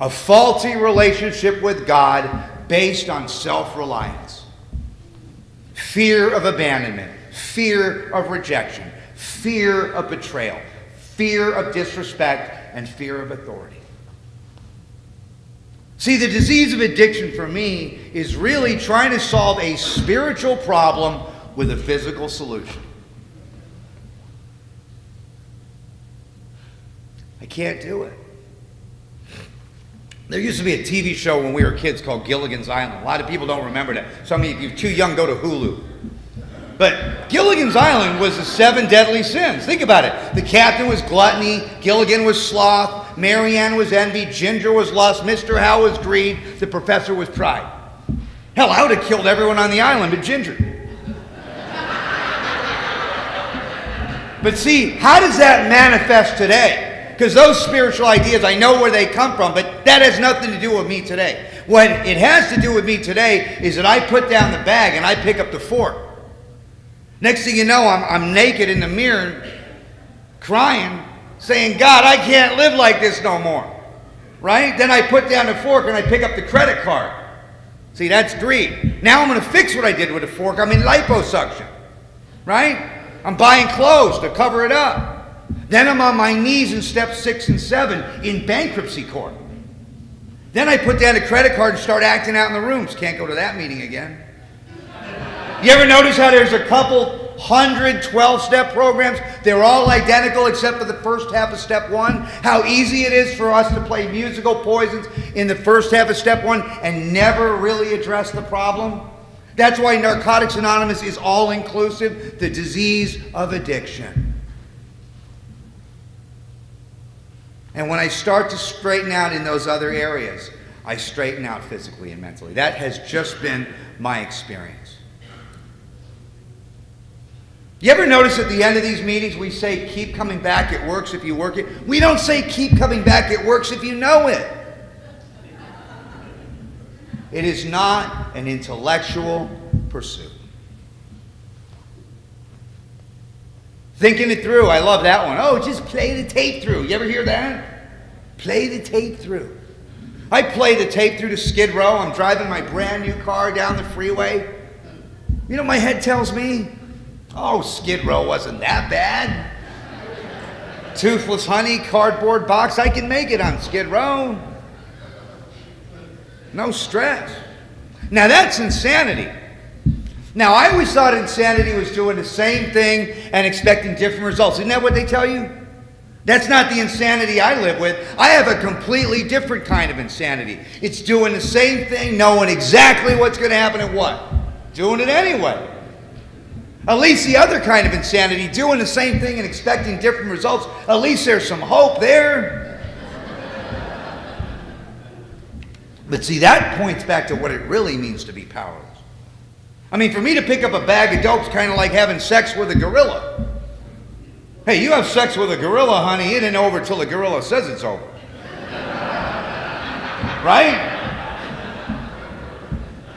A faulty relationship with God based on self-reliance. Fear of abandonment, fear of rejection, fear of betrayal, fear of disrespect, and fear of authority. See, the disease of addiction for me is really trying to solve a spiritual problem with a physical solution. I can't do it. There used to be a TV show when we were kids called Gilligan's Island. A lot of people don't remember that. Some of you, if you're too young, go to Hulu. But Gilligan's Island was the 7 deadly sins. Think about it. The captain was gluttony, Gilligan was sloth, Marianne was envy, Ginger was lust, Mr. Howe was greed, the professor was pride. Hell, I would have killed everyone on the island but Ginger. But see, how does that manifest today? Because those spiritual ideas, I know where they come from, but that has nothing to do with me today. What it has to do with me today is that I put down the bag and I pick up the fork. Next thing you know, I'm naked in the mirror, crying, saying, God, I can't live like this no more. Right? Then I put down the fork and I pick up the credit card. See, that's greed. Now I'm going to fix what I did with the fork. I'm in liposuction. Right? I'm buying clothes to cover it up. Then I'm on my knees in steps 6 and 7 in bankruptcy court. Then I put down the credit card and start acting out in the rooms. Can't go to that meeting again. You ever notice how there's a couple 100 12-step programs? They're all identical except for the first half of step 1. How easy it is for us to play musical poisons in the first half of step 1 and never really address the problem. That's why Narcotics Anonymous is all-inclusive, the disease of addiction. And when I start to straighten out in those other areas, I straighten out physically and mentally. That has just been my experience. You ever notice at the end of these meetings we say, keep coming back, it works if you work it? We don't say, keep coming back, it works if you know it. It is not an intellectual pursuit. Thinking it through, I love that one. Oh, just play the tape through. You ever hear that? Play the tape through. I play the tape through to Skid Row. I'm driving my brand new car down the freeway. You know what my head tells me? Oh, Skid Row wasn't that bad. Toothless honey, cardboard box, I can make it on Skid Row. No stress. Now that's insanity. Now I always thought insanity was doing the same thing and expecting different results. Isn't that what they tell you? That's not the insanity I live with. I have a completely different kind of insanity. It's doing the same thing, knowing exactly what's going to happen and what. Doing it anyway. At least the other kind of insanity, doing the same thing and expecting different results, at least there's some hope there. But see, that points back to what it really means to be powerless. I mean, for me to pick up a bag of dope is kind of like having sex with a gorilla. Hey, you have sex with a gorilla, honey, it ain't over till the gorilla says it's over. Right?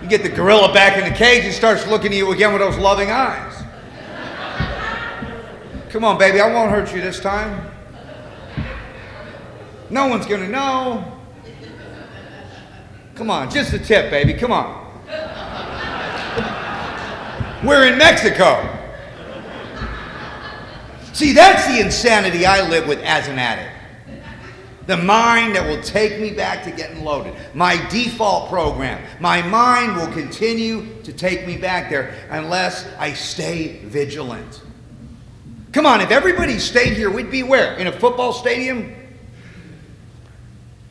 You get the gorilla back in the cage, it starts looking at you again with those loving eyes. Come on, baby, I won't hurt you this time. No one's gonna know. Come on, just a tip, baby, come on. We're in Mexico. See, that's the insanity I live with as an addict. The mind that will take me back to getting loaded. My default program. My mind will continue to take me back there unless I stay vigilant. Come on, if everybody stayed here, we'd be where? In a football stadium?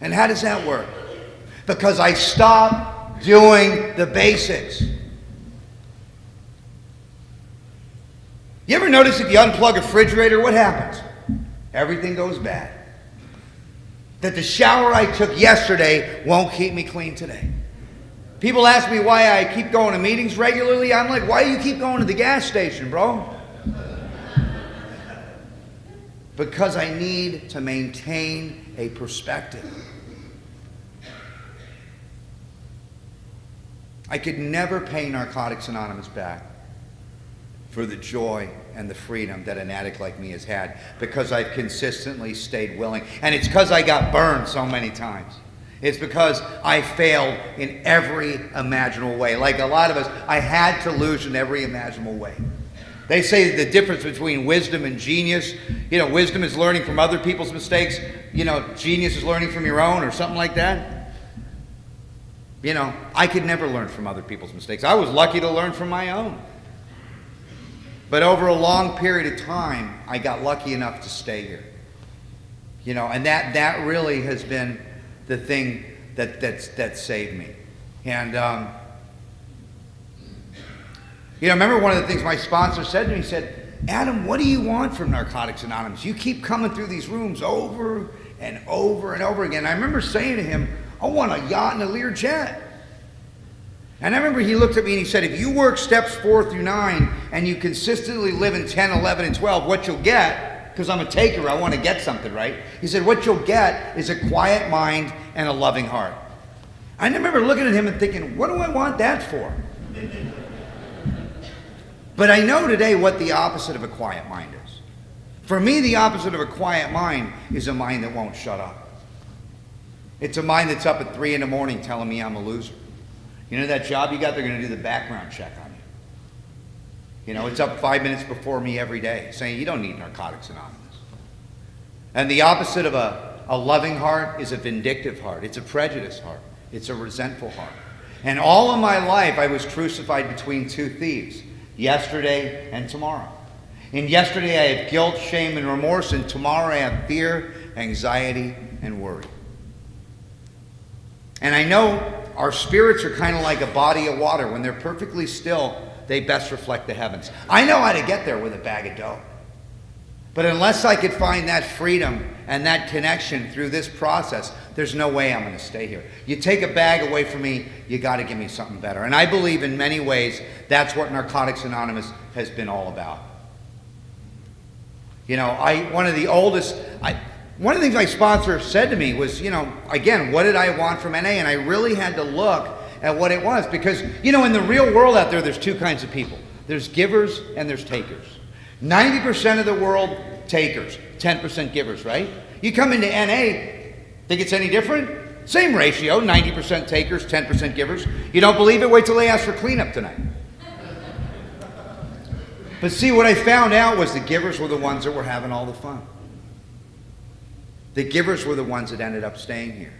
And how does that work? Because I stopped doing the basics. You ever notice if you unplug a refrigerator, what happens? Everything goes bad. That the shower I took yesterday won't keep me clean today. People ask me why I keep going to meetings regularly. I'm like, why do you keep going to the gas station, bro? Because I need to maintain a perspective. I could never pay Narcotics Anonymous back for the joy and the freedom that an addict like me has had because I've consistently stayed willing. And it's because I got burned so many times. It's because I failed in every imaginable way. Like a lot of us, I had to lose in every imaginable way. They say the difference between wisdom and genius, wisdom is learning from other people's mistakes. Genius is learning from your own or something like that. I could never learn from other people's mistakes. I was lucky to learn from my own. But over a long period of time, I got lucky enough to stay here. And that really has been the thing that saved me. And You know, remember one of the things my sponsor said to me, he said, Adam, what do you want from Narcotics Anonymous? You keep coming through these rooms over and over and over again. I remember saying to him, I want a yacht and a Learjet. And I remember he looked at me and he said, if you work steps 4 through 9 and you consistently live in 10, 11, and 12, what you'll get, because I'm a taker, I want to get something, right? He said, what you'll get is a quiet mind and a loving heart. I remember looking at him and thinking, what do I want that for? But I know today what the opposite of a quiet mind is. For me, the opposite of a quiet mind is a mind that won't shut up. It's a mind that's up at 3 in the morning telling me I'm a loser. You know that job you got, they're going to do the background check on you. You know, it's up 5 minutes before me every day saying you don't need Narcotics Anonymous. And the opposite of a loving heart is a vindictive heart. It's a prejudiced heart. It's a resentful heart. And all of my life I was crucified between two thieves, yesterday and tomorrow. In yesterday I have guilt, shame, and remorse, and tomorrow I have fear, anxiety, and worry. And I know our spirits are kind of like a body of water. When they're perfectly still, they best reflect the heavens. I know how to get there with a bag of dough. But unless I could find that freedom and that connection through this process, there's no way I'm going to stay here. You take a bag away from me, you got to give me something better. And I believe in many ways that's what Narcotics Anonymous has been all about. You know, one of the things my sponsor said to me was, you know, again, what did I want from NA? And I really had to look at what it was. Because, you know, in the real world out there, there's two kinds of people. There's givers and there's takers. 90% of the world, takers. 10% givers, right? You come into NA, think it's any different? Same ratio, 90% takers, 10% givers. You don't believe it? Wait till they ask for cleanup tonight. But see, what I found out was the givers were the ones that were having all the fun. The givers were the ones that ended up staying here.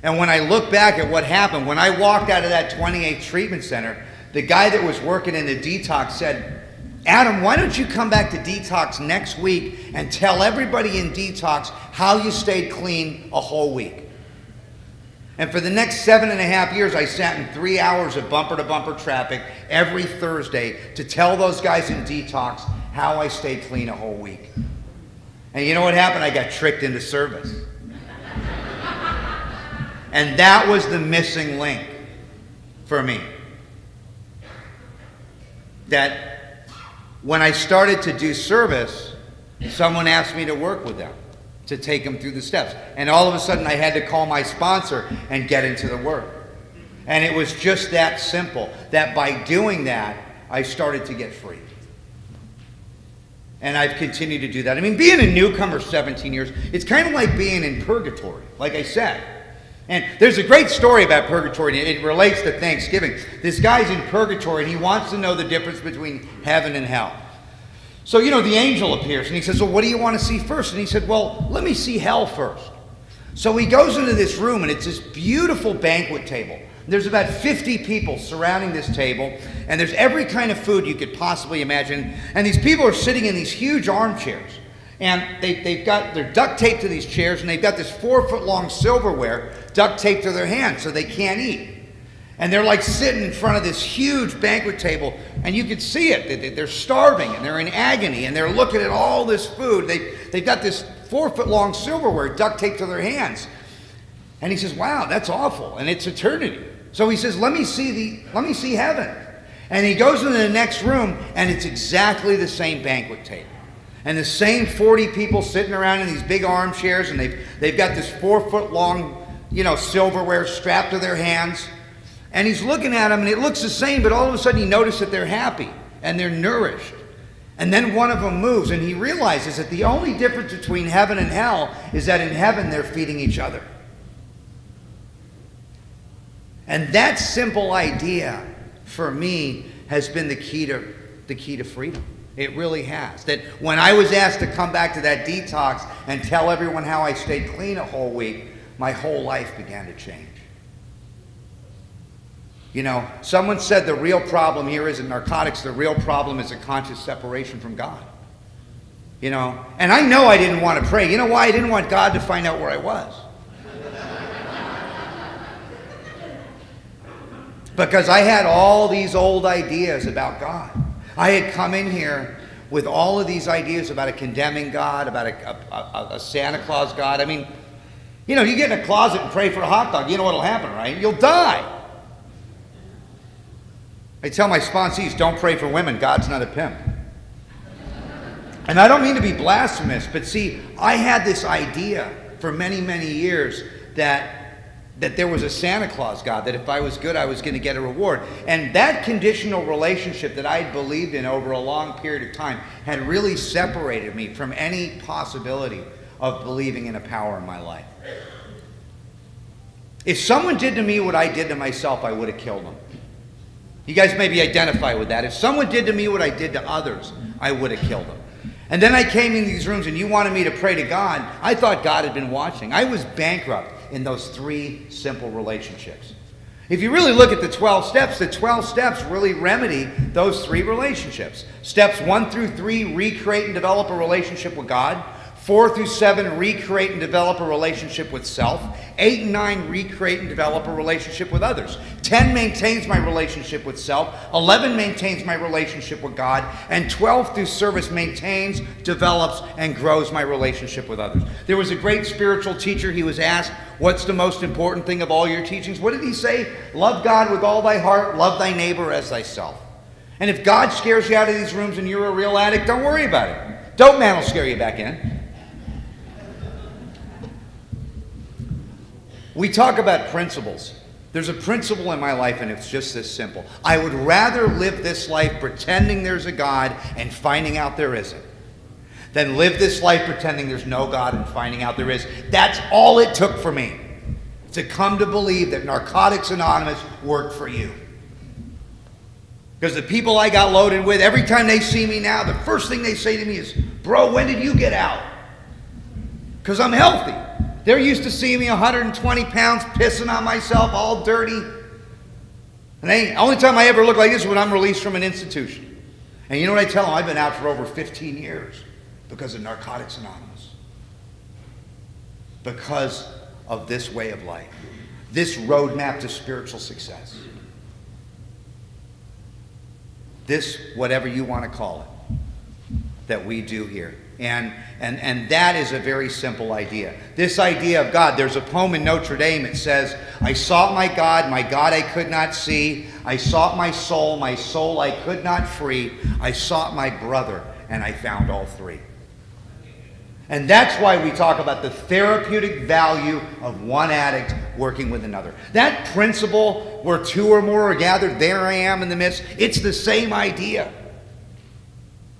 And when I look back at what happened, when I walked out of that 28th treatment center, the guy that was working in the detox said, Adam, why don't you come back to detox next week and tell everybody in detox how you stayed clean a whole week? And for the next 7.5 years, I sat in 3 hours of bumper-to-bumper traffic every Thursday to tell those guys in detox how I stayed clean a whole week. And you know what happened? I got tricked into service. And that was the missing link for me. That when I started to do service, someone asked me to work with them, to take them through the steps. And all of a sudden I had to call my sponsor and get into the work. And it was just that simple, that by doing that, I started to get free. And I've continued to do that. I mean, being a newcomer 17 years, it's kind of like being in purgatory, like I said. And there's a great story about purgatory, and it relates to Thanksgiving. This guy's in purgatory, and he wants to know the difference between heaven and hell. So, you know, the angel appears, and he says, well, what do you want to see first? And he said, well, let me see hell first. So he goes into this room, and it's this beautiful banquet table. There's about 50 people surrounding this table, and there's every kind of food you could possibly imagine. And these people are sitting in these huge armchairs. And they're duct taped to these chairs, and they've got this 4-foot-long silverware duct taped to their hands so they can't eat. And they're like sitting in front of this huge banquet table, and you can see it. They're starving, and they're in agony, and they're looking at all this food. They've got this 4-foot-long silverware duct taped to their hands. And he says, wow, that's awful, and it's eternity. So he says, let me see heaven. And he goes into the next room, and it's exactly the same banquet table. And the same 40 people sitting around in these big armchairs, and they've got this 4-foot-long, you know, silverware strapped to their hands. And he's looking at them, and it looks the same, but all of a sudden he notices that they're happy and they're nourished. And then one of them moves, and he realizes that the only difference between heaven and hell is that in heaven they're feeding each other. And that simple idea, for me, has been the key to freedom. It really has. That when I was asked to come back to that detox and tell everyone how I stayed clean a whole week, my whole life began to change. You know, someone said the real problem here isn't narcotics, the real problem is a conscious separation from God. You know, and I know I didn't want to pray. You know why? I didn't want God to find out where I was. because I had all these old ideas about God. I had come in here with all of these ideas about a condemning God, about a Santa Claus God. I mean, you know, you get in a closet and pray for a hot dog, you know what'll happen, right? You'll die. I tell my sponsees, don't pray for women. God's not a pimp. And I don't mean to be blasphemous, but see, I had this idea for many, many years that there was a Santa Claus God, that if I was good, I was going to get a reward. And that conditional relationship that I had believed in over a long period of time had really separated me from any possibility of believing in a power in my life. If someone did to me what I did to myself, I would have killed them. You guys maybe identify with that. If someone did to me what I did to others, I would have killed them. And then I came in these rooms and you wanted me to pray to God. I thought God had been watching. I was bankrupt in those 3 simple relationships. If you really look at the 12 steps really remedy those 3 relationships. Steps 1 through 3, recreate and develop a relationship with God. 4 through 7, recreate and develop a relationship with self. 8 and 9, recreate and develop a relationship with others. 10 maintains my relationship with self. 11 maintains my relationship with God. And 12 through service maintains, develops, and grows my relationship with others. There was a great spiritual teacher. He was asked, what's the most important thing of all your teachings? What did he say? Love God with all thy heart, love thy neighbor as thyself. And if God scares you out of these rooms and you're a real addict, don't worry about it. Dope man will scare you back in. We talk about principles. There's a principle in my life, and it's just this simple. I would rather live this life pretending there's a God and finding out there isn't, than live this life pretending there's no God and finding out there is. That's all it took for me to come to believe that Narcotics Anonymous worked for you. Because the people I got loaded with, every time they see me now, the first thing they say to me is, bro, when did you get out? Because I'm healthy. They're used to seeing me 120 pounds, pissing on myself, all dirty. And the only time I ever look like this is when I'm released from an institution. And you know what I tell them? I've been out for over 15 years because of Narcotics Anonymous. Because of this way of life. This roadmap to spiritual success. This, whatever you want to call it, that we do here. And that is a very simple idea. This idea of God, there's a poem in Notre Dame. It says, I sought my God I could not see. I sought my soul I could not free. I sought my brother, and I found all 3. And that's why we talk about the therapeutic value of one addict working with another. That principle, where 2 or more are gathered, there I am in the midst, it's the same idea.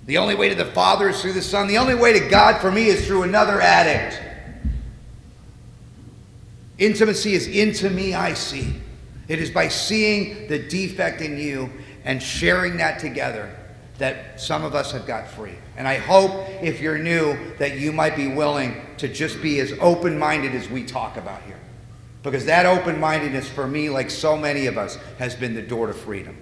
The only way to the Father is through the Son. The only way to God for me is through another addict. Intimacy is into me I see. It is by seeing the defect in you and sharing that together that some of us have got free. And I hope, if you're new, that you might be willing to just be as open-minded as we talk about here. Because that open-mindedness for me, like so many of us, has been the door to freedom.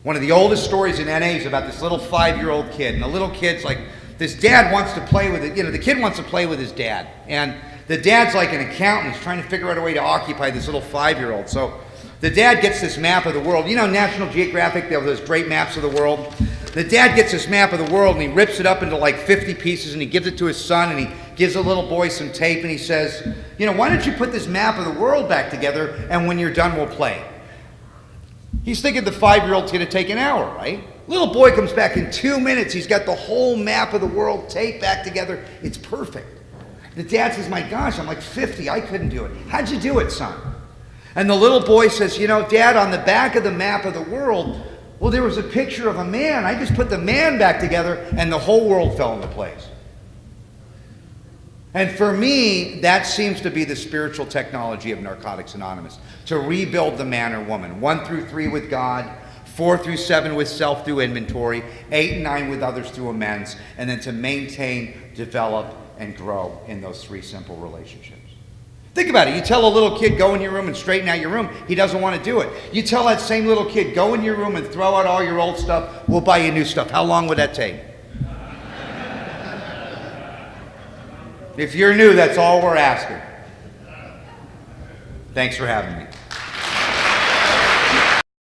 One of the oldest stories in NA is about this little 5-year-old kid. And the little kid's like, this dad wants to play with it. You know, the kid wants to play with his dad. And the dad's like an accountant. He's trying to figure out a way to occupy this little 5-year-old. So the dad gets this map of the world. You know, National Geographic, they have those great maps of the world. The dad gets this map of the world and he rips it up into like 50 pieces and he gives it to his son and he gives the little boy some tape and he says, you know, why don't you put this map of the world back together and when you're done we'll play. He's thinking the 5-year-old's going to take an hour, right? Little boy comes back in 2 minutes. He's got the whole map of the world taped back together. It's perfect. The dad says, my gosh, I'm like 50. I couldn't do it. How'd you do it, son? And the little boy says, you know, Dad, on the back of the map of the world, well, there was a picture of a man. I just put the man back together and the whole world fell into place. And for me, that seems to be the spiritual technology of Narcotics Anonymous. To rebuild the man or woman. 1 through 3 with God. 4 through 7 with self through inventory. 8 and 9 with others through amends. And then to maintain, develop, and grow in those 3 simple relationships. Think about it. You tell a little kid, go in your room and straighten out your room. He doesn't want to do it. You tell that same little kid, go in your room and throw out all your old stuff. We'll buy you new stuff. How long would that take? If you're new, that's all we're asking. Thanks for having me.